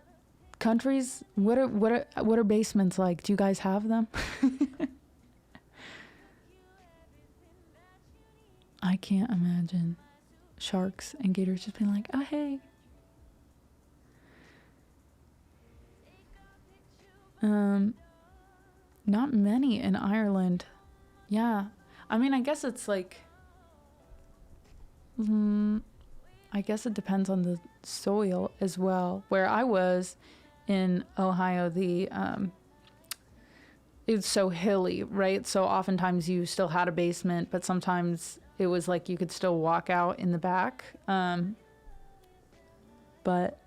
countries, what are basements like? Do you guys have them? I can't imagine sharks and gators just being like, oh hey. Not many in Ireland. Yeah, I mean, I guess it's like, I guess it depends on the soil as well. Where I was in Ohio, it's so hilly, right? So oftentimes you still had a basement, but sometimes it was like you could still walk out in the back. But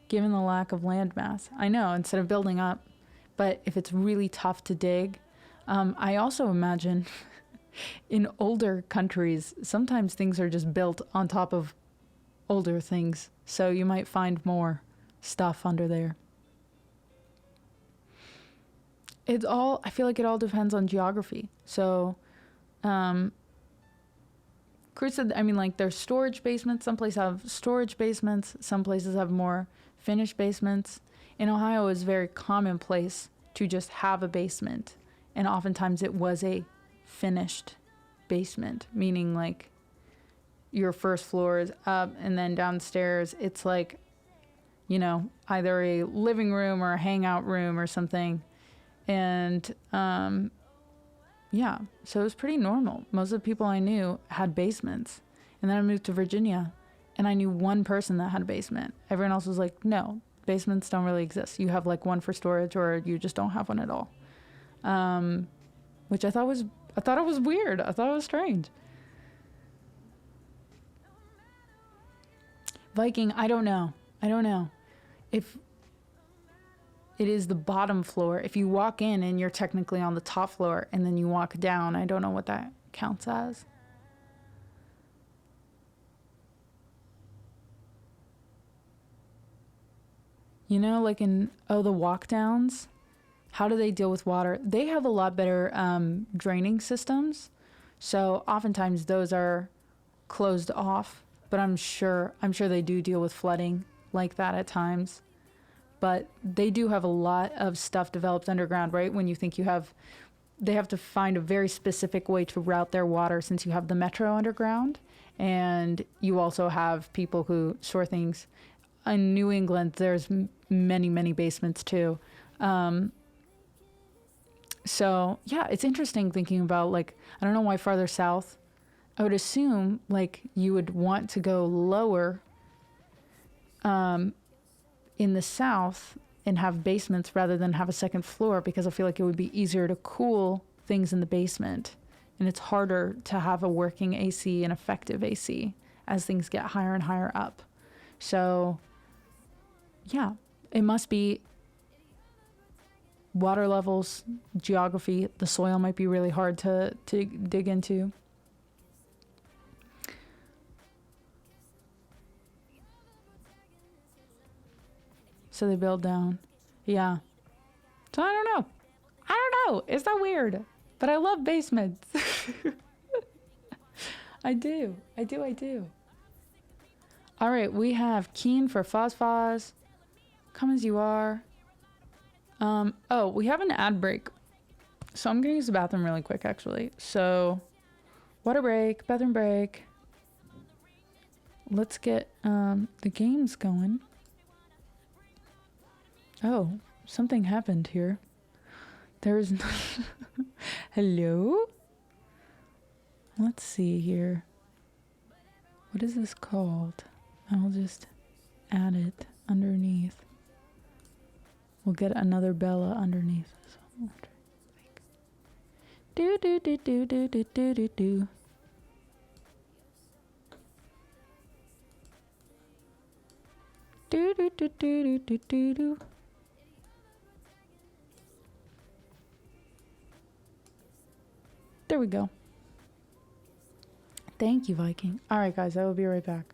given the lack of land mass, I know, instead of building up, but if it's really tough to dig, I also imagine in older countries, sometimes things are just built on top of older things. So you might find more stuff under there. I feel like it all depends on geography. So, Cruz said, I mean, like, there's storage basements. Some places have storage basements. Some places have more finished basements. In Ohio, it's very commonplace to just have a basement. And oftentimes it was a finished basement, meaning like your first floor is up and then downstairs it's like, you know, either a living room or a hangout room or something. And yeah, so it was pretty normal. Most of the people I knew had basements. And then I moved to Virginia and I knew one person that had a basement. Everyone else was like, no, basements don't really exist. You have like one for storage or you just don't have one at all. Which I thought it was weird. I thought it was strange. Viking, I don't know. If it is the bottom floor, if you walk in and you're technically on the top floor and then you walk down, I don't know what that counts as. You know, like in, the walk downs, how do they deal with water? They have a lot better draining systems. So oftentimes those are closed off, but I'm sure they do deal with flooding like that at times. But they do have a lot of stuff developed underground, right? When you think they have to find a very specific way to route their water since you have the metro underground. And you also have people who store things. In New England, there's many, many basements too. So yeah, it's interesting thinking about, like, I don't know why farther south. I would assume like you would want to go lower in the south and have basements rather than have a second floor, because I feel like it would be easier to cool things in the basement. And it's harder to have a working AC and effective AC as things get higher and higher up. So yeah, it must be water levels, geography. The soil might be really hard to dig into. So they build down. Yeah. So I don't know. It's not weird. But I love basements. I do. All right, we have Keen for Fozz. Come as you are. We have an ad break. So I'm going to use the bathroom really quick, actually. So, water break, bathroom break. Let's get the games going. Oh, something happened here. There's Hello? Let's see here. What is this called? I'll just add it underneath. We'll get another Bella underneath this one. Do do do do do do do do do. Do do do do do do do. There we go. Thank you, Viking. All right, guys, I will be right back.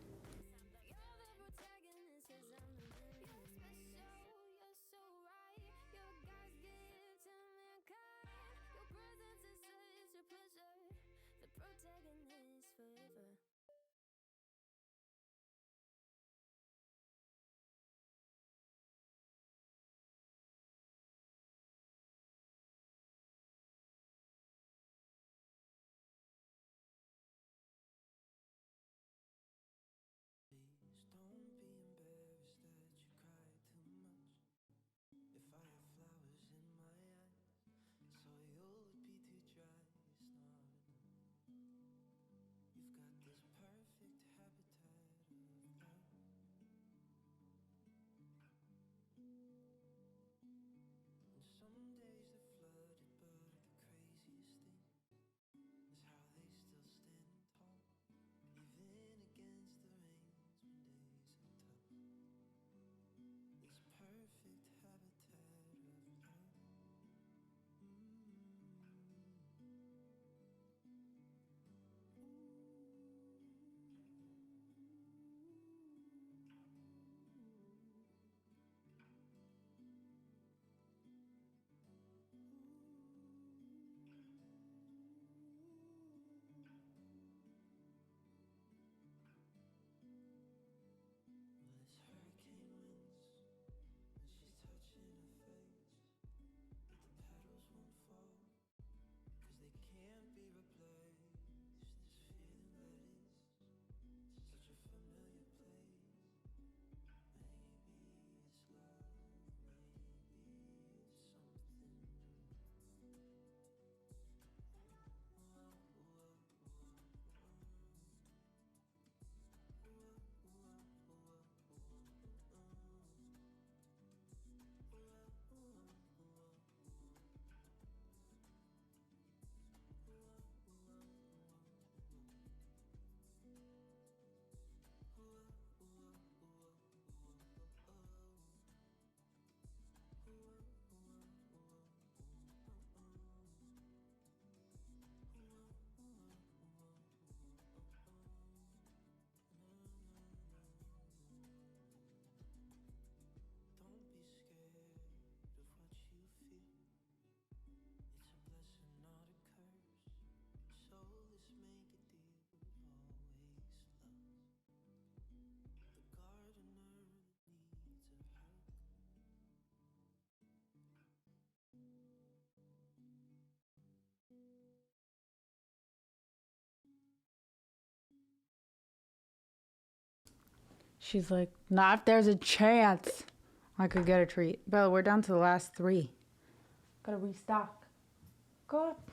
She's like, not if there's a chance I could get a treat. Bella, we're down to the last 3. Gotta restock. Go up.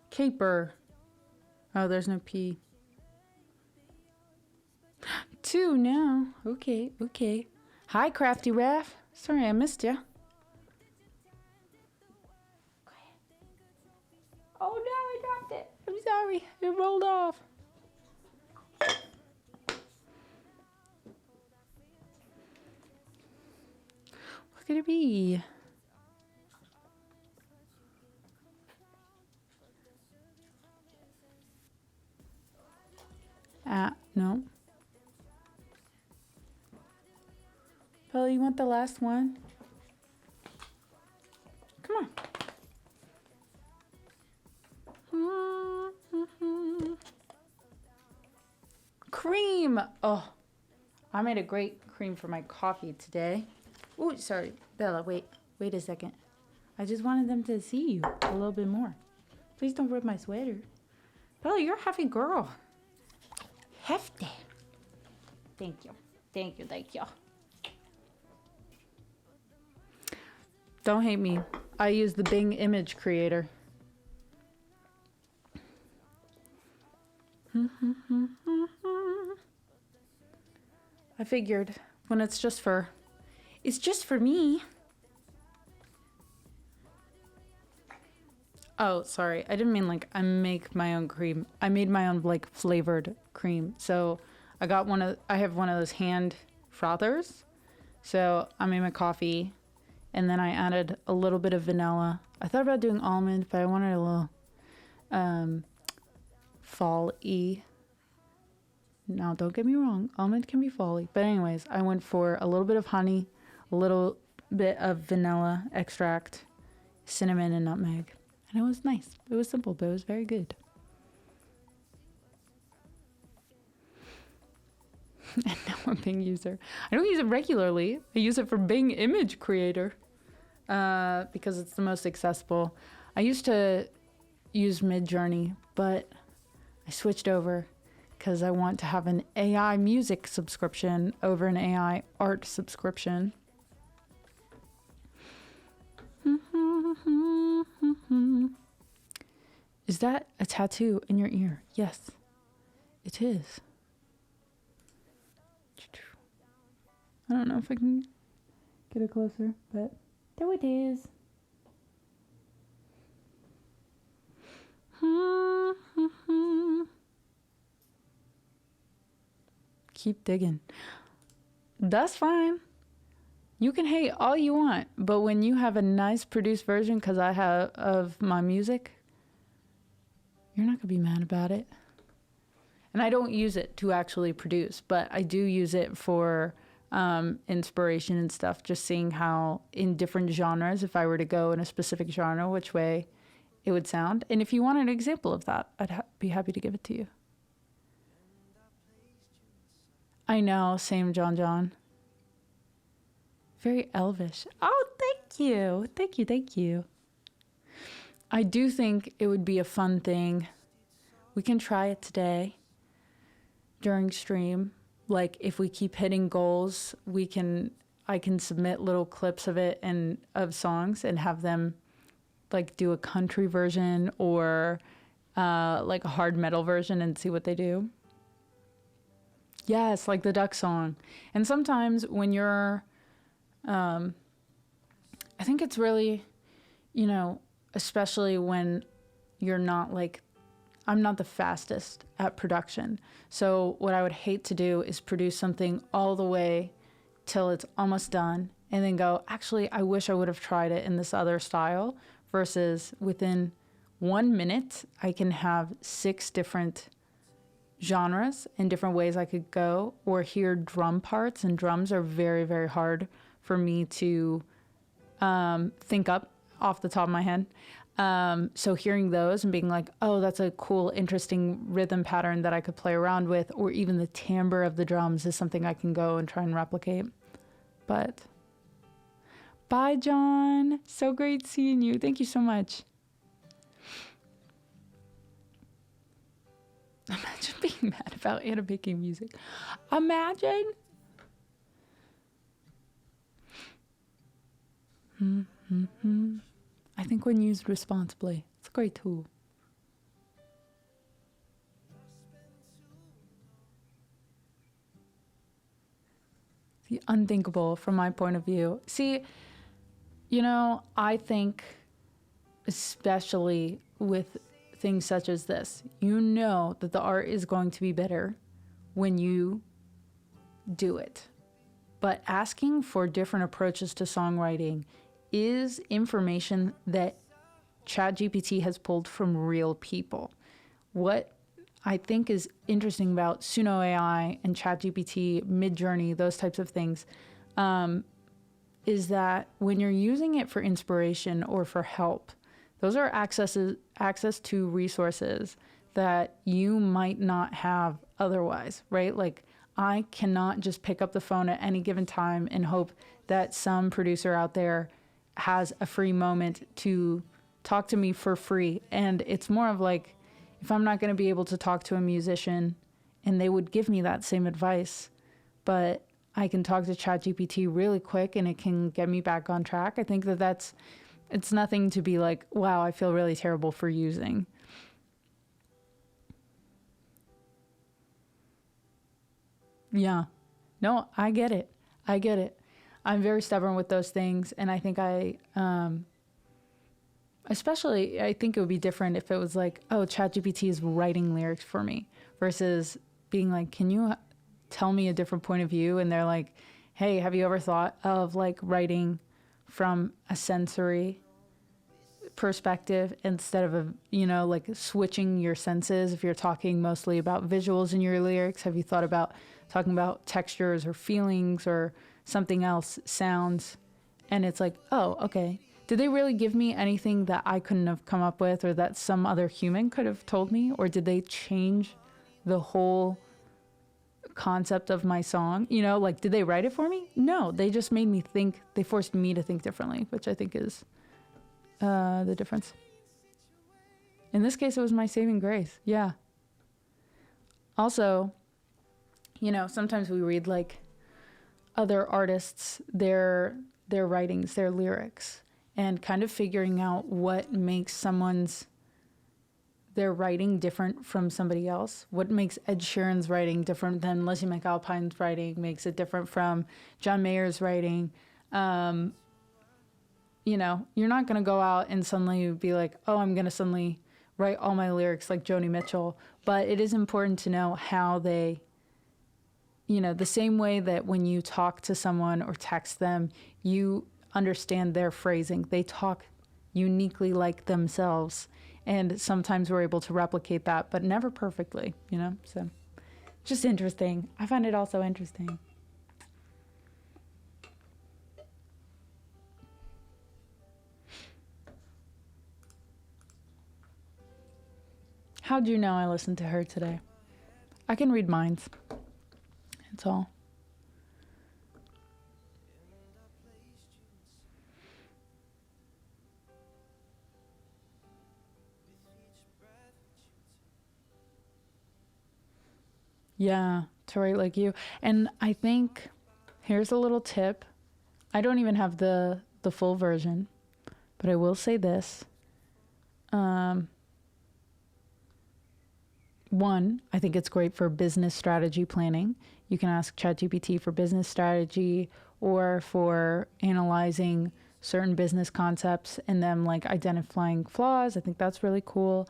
Caper. Oh, there's no P. 2 now. Okay, okay. Hi, Crafty Raff. Sorry I missed ya. Oh no, I dropped it. I'm sorry. It rolled off. What could it be? No. Bella, you want the last one? Come on. Cream. Oh, I made a great cream for my coffee today. Oh, sorry. Bella, wait a second. I just wanted them to see you a little bit more. Please don't rip my sweater. Bella, you're a hefty girl. Hefty. Thank you. Thank you. Thank you. Don't hate me. I use the Bing image creator. I figured when it's just for me. Oh, sorry. I didn't mean like I make my own cream. I made my own like flavored cream. So I have one of those hand frothers. So I made my coffee and then I added a little bit of vanilla. I thought about doing almond, but I wanted a little fall-y. Now, don't get me wrong. Almond can be fall-y. But anyways, I went for a little bit of honey, a little bit of vanilla extract, cinnamon, and nutmeg. And it was nice. It was simple, but it was very good. And now I'm a Bing user. I don't use it regularly. I use it for Bing Image Creator because it's the most accessible. I used to use Midjourney, but I switched over because I want to have an AI music subscription over an AI art subscription. Is that a tattoo in your ear? Yes, it is. I don't know if I can get it closer, but there it is. Keep digging. That's fine. You can hate all you want, but when you have a nice produced version, because I have of my music, you're not gonna be mad about it. And I don't use it to actually produce, but I do use it for inspiration and stuff, just seeing how in different genres, if I were to go in a specific genre, which way it would sound. And if you want an example of that, I'd be happy to give it to you. I know, same John. Very elvish. Oh, thank you. Thank you. I do think it would be a fun thing. We can try it today during stream. Like if we keep hitting goals, I can submit little clips of it and of songs and have them like do a country version or like a hard metal version and see what they do. Yes, like the duck song. And sometimes when you're, I think it's really, especially when you're not like, I'm not the fastest at production. So what I would hate to do is produce something all the way till it's almost done and then go, actually, I wish I would have tried it in this other style versus within 1 minute, I can have 6 different genres and different ways I could go or hear drum parts, and drums are very, very hard for me to think up off the top of my head. So hearing those and being like, oh, that's a cool, interesting rhythm pattern that I could play around with, or even the timbre of the drums is something I can go and try and replicate. But bye, John. So great seeing you. Thank you so much. Imagine being mad about Anna making music. Imagine. I think when used responsibly, it's a great tool. The unthinkable from my point of view. See, I think especially with things such as this, that the art is going to be better when you do it. But asking for different approaches to songwriting is information that ChatGPT has pulled from real people. What I think is interesting about Suno AI and ChatGPT, Midjourney, those types of things, is that when you're using it for inspiration or for help, those are access to resources that you might not have otherwise, right? Like, I cannot just pick up the phone at any given time and hope that some producer out there has a free moment to talk to me for free. And it's more of like, if I'm not going to be able to talk to a musician and they would give me that same advice, but I can talk to ChatGPT really quick and it can get me back on track. I think it's nothing to be like, wow, I feel really terrible for using. Yeah. No, I get it. I'm very stubborn with those things. And I think especially, I think it would be different if it was like, oh, ChatGPT is writing lyrics for me versus being like, can you tell me a different point of view? And they're like, hey, have you ever thought of like writing from a sensory perspective instead of like switching your senses? If you're talking mostly about visuals in your lyrics, have you thought about talking about textures or feelings or something else, sounds? And it's like, oh, okay. Did they really give me anything that I couldn't have come up with or that some other human could have told me? Or did they change the whole concept of my song? Like, did they write it for me? No, they just made me think. They forced me to think differently, which I think is the difference. In this case, it was my saving grace. Yeah. Also, sometimes we read like other artists, their writings, their lyrics, and kind of figuring out what makes their writing different from somebody else. What makes Ed Sheeran's writing different than Lizzie McAlpine's writing, makes it different from John Mayer's writing. You're not going to go out and suddenly be like, oh, I'm going to suddenly write all my lyrics like Joni Mitchell. But it is important to know how they, the same way that when you talk to someone or text them, you understand their phrasing. They talk uniquely like themselves. And sometimes we're able to replicate that, but never perfectly, So just interesting. I find it also interesting. How'd you know I listened to her today? I can read minds. That's all. Yeah, to write like you. And I think here's a little tip. I don't even have the full version, but I will say this. One, I think it's great for business strategy planning. You can ask ChatGPT for business strategy or for analyzing certain business concepts and them like identifying flaws. I think that's really cool.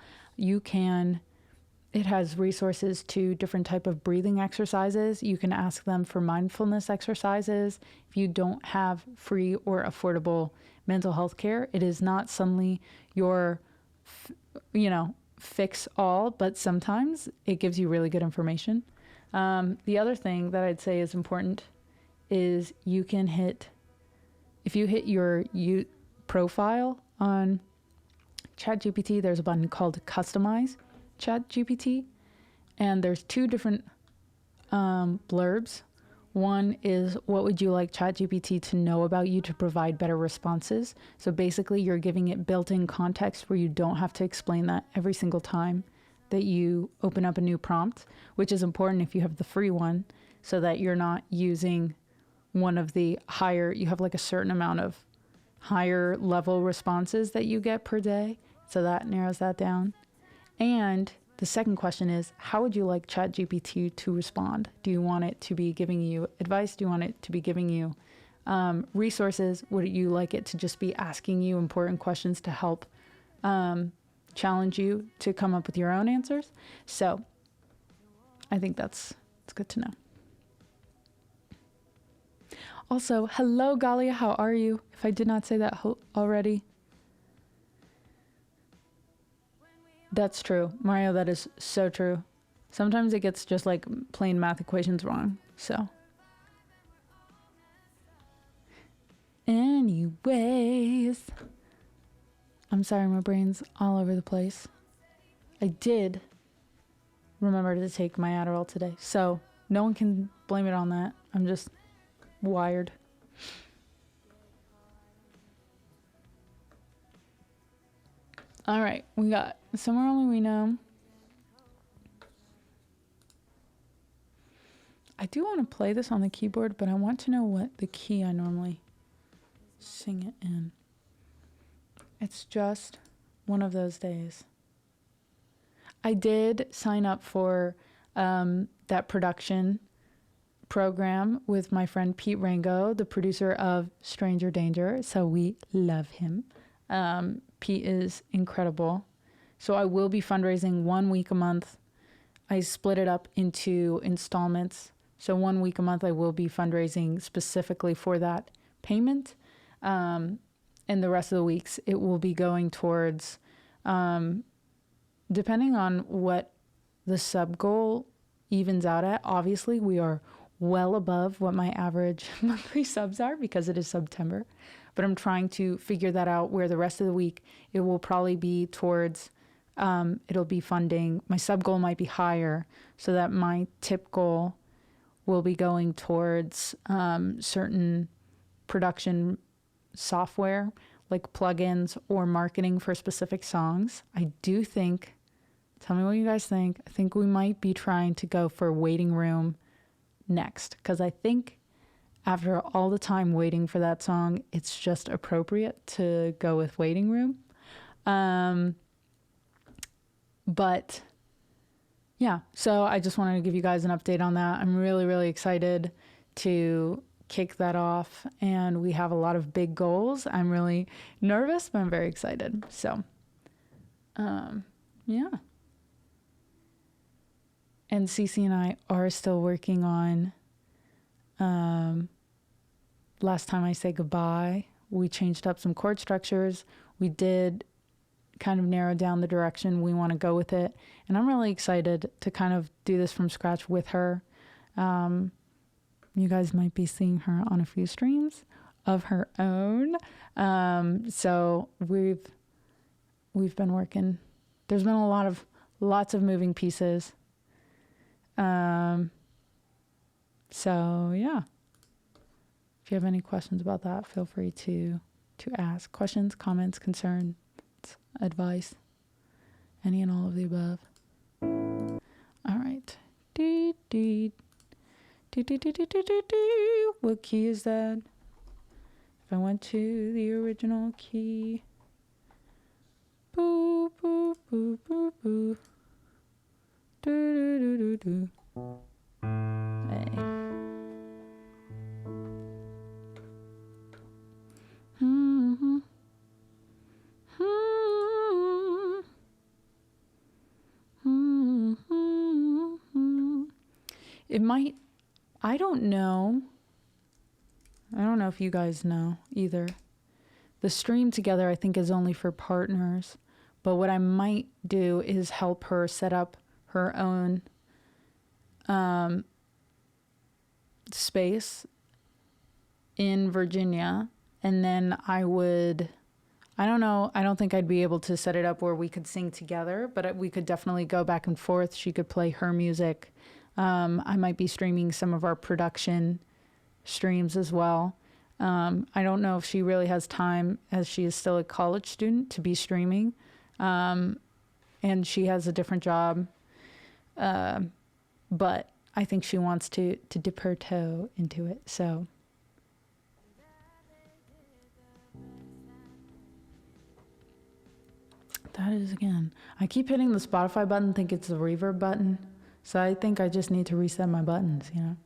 It has resources to different type of breathing exercises. You can ask them for mindfulness exercises. If you don't have free or affordable mental health care, it is not suddenly your, fix all, but sometimes it gives you really good information. The other thing that I'd say is important is if you hit your profile on ChatGPT, there's a button called Customize ChatGPT, and there's two different blurbs. One is, what would you like ChatGPT to know about you to provide better responses? So basically, you're giving it built-in context where you don't have to explain that every single time that you open up a new prompt, which is important if you have the free one, so that you're not using one of the higher, you have like a certain amount of higher level responses that you get per day. So that narrows that down. And the second question is, how would you like ChatGPT to respond? Do you want it to be giving you advice? Do you want it to be giving you resources? Would you like it to just be asking you important questions to help challenge you to come up with your own answers? So I think it's good to know. Also, hello, Galia. How are you? If I did not say that already. That's true. Mario, that is so true. Sometimes it gets just like plain math equations wrong. So. Anyways. I'm sorry, my brain's all over the place. I did remember to take my Adderall today. So no one can blame it on that. I'm just wired. All right, we got Somewhere Only We Know. I do want to play this on the keyboard, but I want to know what the key I normally sing it in. It's just one of those days. I did sign up for that production program with my friend Pete Rango, the producer of Stranger Danger. So we love him. Pete is incredible. So I will be fundraising 1 week a month. I split it up into installments. So 1 week a month I will be fundraising specifically for that payment. And the rest of the weeks it will be going towards, depending on what the sub goal evens out at. Obviously we are well above what my average monthly subs are because it is Subtember. But I'm trying to figure that out where the rest of the week it will probably be towards, it'll be funding. My sub goal might be higher so that my tip goal will be going towards certain production software like plugins or marketing for specific songs. I do think, tell me what you guys think. I think we might be trying to go for Waiting Room next because I think after all the time waiting for that song, it's just appropriate to go with Waiting Room. But yeah, so I just wanted to give you guys an update on that. I'm really, really excited to kick that off. And we have a lot of big goals. I'm really nervous, but I'm very excited. So, yeah. And Cece and I are still working on Last Time I Say Goodbye. We changed up some chord structures. We did kind of narrow down the direction we want to go with it. And I'm really excited to kind of do this from scratch with her. You guys might be seeing her on a few streams of her own. So we've been working. There's been lots of moving pieces. So yeah. If you have any questions about that, feel free to ask. Questions, comments, concerns, advice, any and all of the above. All right. What key is that? If I went to the original key. Boo, boo, boo, boo, boo. Do, do, do, do, do. Hey. Mm-hmm. It might, I don't know if you guys know either. The stream together I think is only for partners, but what I might do is help her set up her own space in Virginia, and then I I don't know. I don't think I'd be able to set it up where we could sing together, but we could definitely go back and forth. She could play her music. I might be streaming some of our production streams as well. I don't know if she really has time, as she is still a college student, to be streaming. And she has a different job. But I think she wants to dip her toe into it. So that is, again, I keep hitting the Spotify button, think it's the reverb button. So I think I just need to reset my buttons, you know?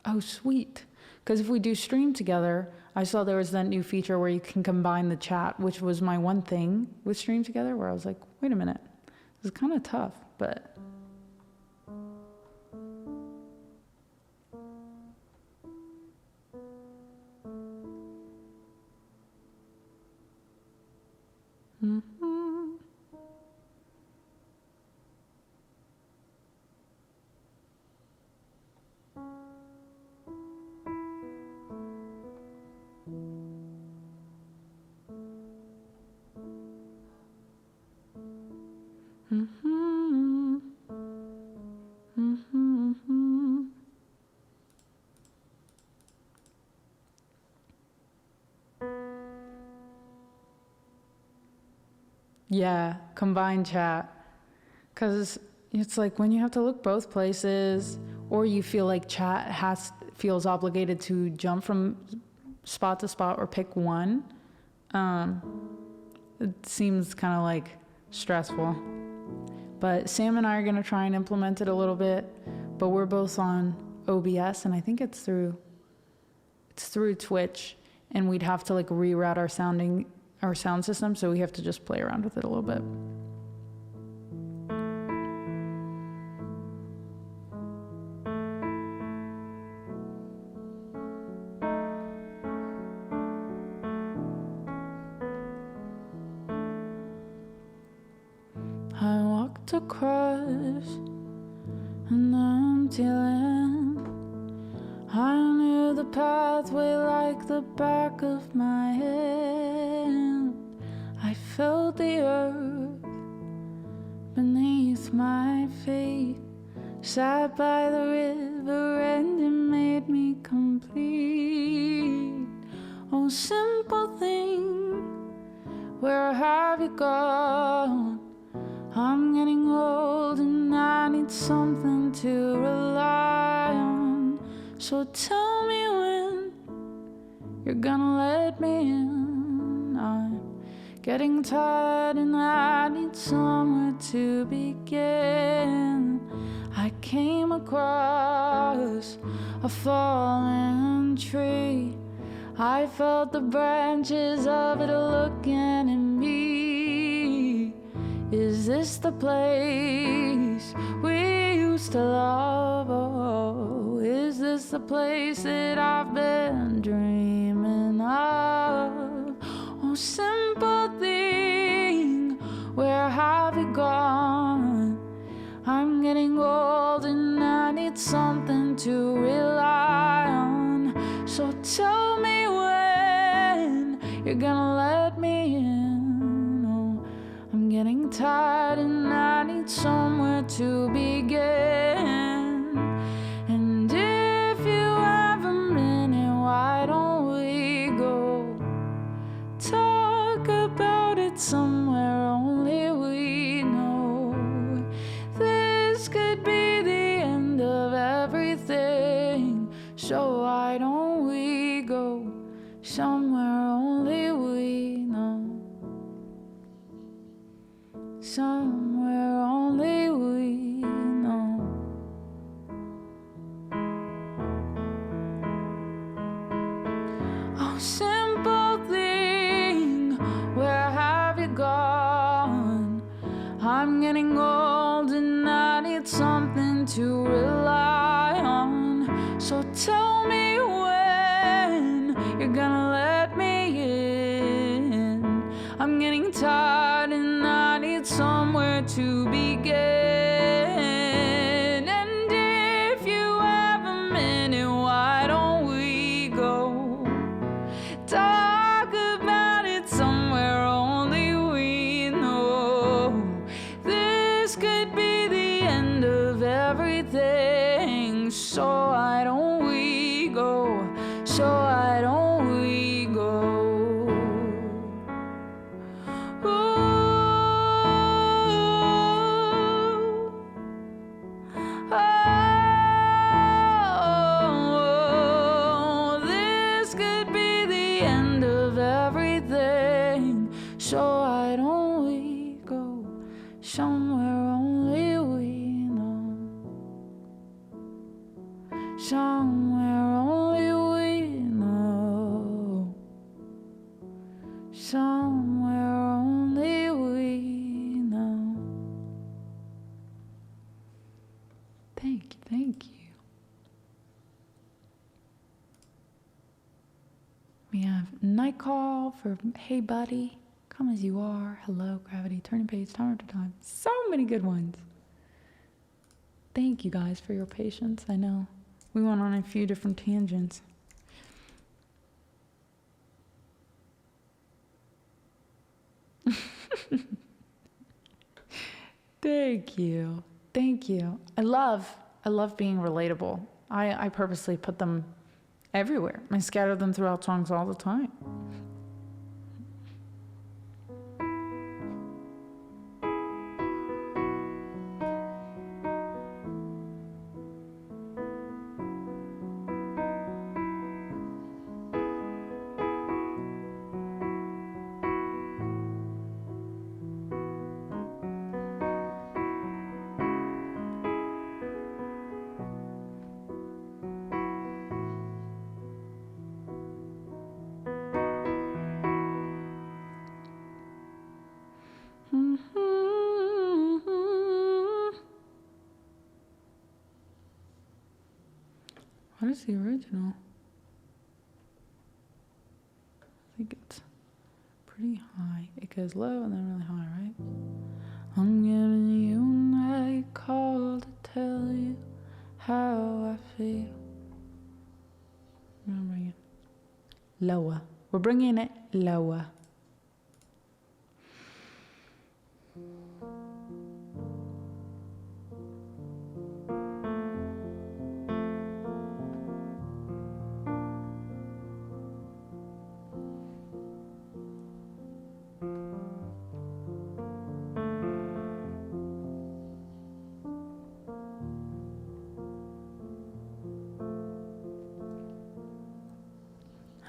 Oh, sweet. Because if we do stream together, I saw there was that new feature where you can combine the chat, which was my one thing with stream together, where I was like, wait a minute, this is kind of tough, but... Yeah, combined chat. Because it's like when you have to look both places, or you feel like chat feels obligated to jump from spot to spot or pick one, it seems kind of like stressful. But Sam and I are going to try and implement it a little bit, but we're both on OBS, and I think it's through Twitch, and we'd have to like reroute our sound system, so we have to just play around with it a little bit. I walked across an empty land. I knew the pathway like the back of my hand. I felt the earth beneath my feet. Sat by the river and it made me complete. Oh, simple thing, where have you gone? I'm getting old and I need something to rely on. So tell me when you're gonna let me in. I'm getting tired and I need somewhere to begin. I came across a fallen tree. I felt the branches of it looking at me. Is this the place we used to love? Oh, is this the place that I've been dreaming of? Oh, simple thing, where have you gone? I'm getting old and I need something to rely on. So tell me when you're gonna let me in. I'm getting tired and I need somewhere to begin. And if you have a minute, why don't we go talk about it somewhere only we know? This could be the end of everything, so why don't we go somewhere only we know? Somewhere only we know. Oh, simple thing, where have you gone? I'm getting old and I need something to rely on. So tell me when you're gonna let me everything. So why don't we go? So why don't we go? Oh, this could be the end of everything. So why don't we go somewhere only we know? Somewhere only we know. Somewhere only we know. Thank you. We have Night Call for Hey Buddy, Come As You Are, Hello Gravity, Turning Page, Time After Time. So many good ones. Thank you guys for your patience. I know we went on a few different tangents. Thank you. I love being relatable. I purposely put them everywhere. I scatter them throughout songs all the time. What is the original? I think it's pretty high. It goes low and then really high, right? I'm giving you a night call to tell you how I feel. I'm bringing it lower. We're bringing it lower.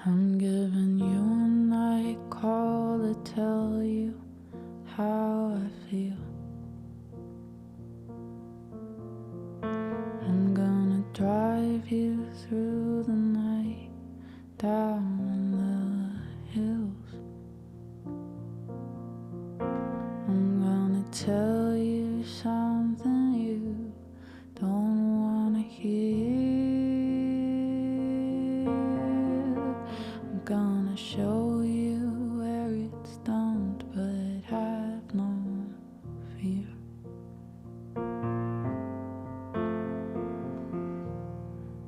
I'm giving you a night call to tell you how I feel. I'm gonna drive you through the night down in the hills. I'm gonna tell you something you don't wanna hear. Gonna show you where it's dumped, but have no fear.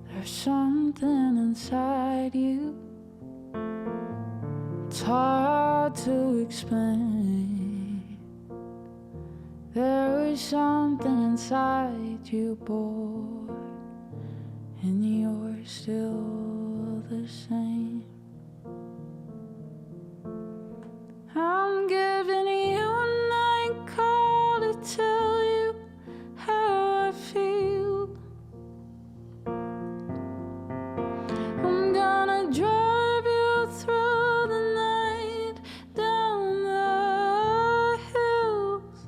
There's something inside you, it's hard to explain. There is something inside you, boy, and you're still the same. I'm giving you a night call to tell you how I feel. I'm gonna drive you through the night down the hills.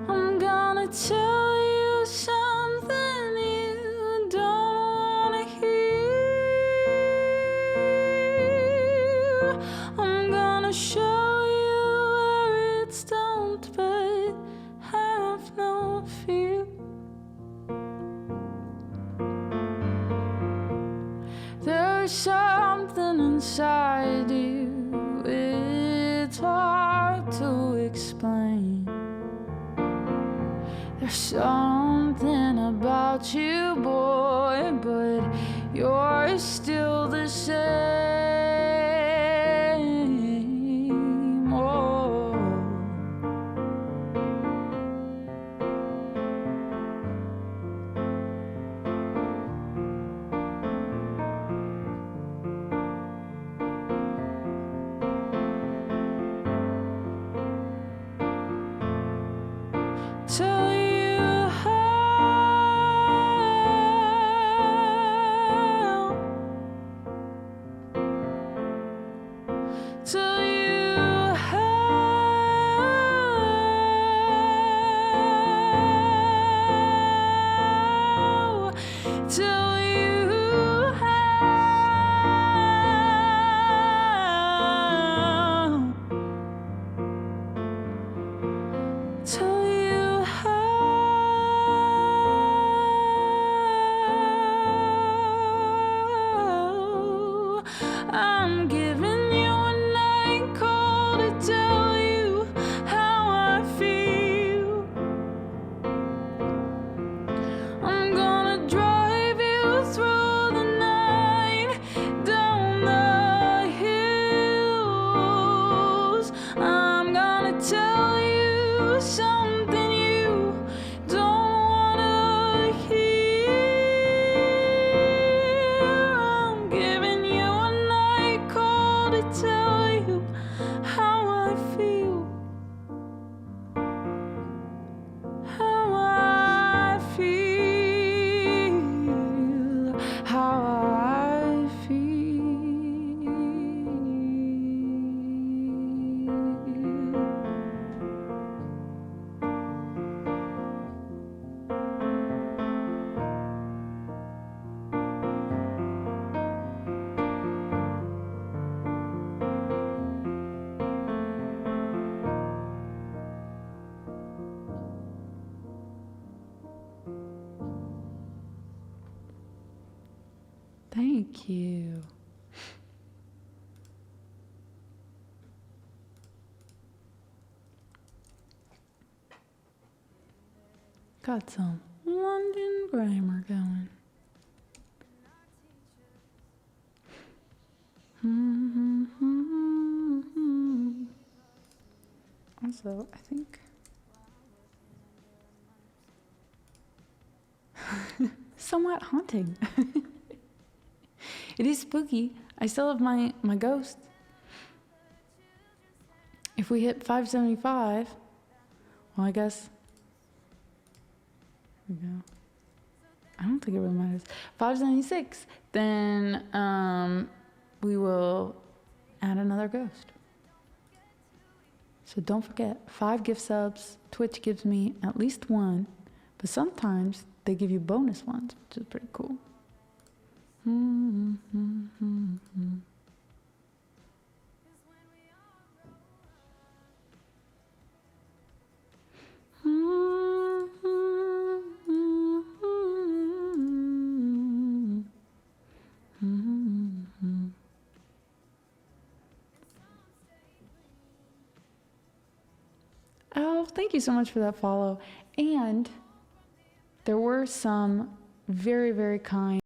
I'm gonna tell you something you don't wanna hear. I'm gonna show you where it's dumped, but have no fear. There's something inside you, it's hard to explain. There's something about you, boy, but you're still the same. Oh. tell you tell you how I'm giving you a night call to tell you how I feel. I'm gonna drive you through the night, down the hills. I'm gonna tell you something you don't wanna hear. I'm giving you a night call to tell you how I feel. How I feel, how I feel. Thank you. Got some London grammar going. Also, I think somewhat haunting. It is spooky. I still have my ghost. If we hit 575, well, I guess. Here we go. I don't think it really matters. 576, then we will add another ghost. So don't forget, 5 gift subs. Twitch gives me at least 1, but sometimes they give you bonus ones, which is pretty cool. Oh, thank you so much for that follow. And there were some very, very kind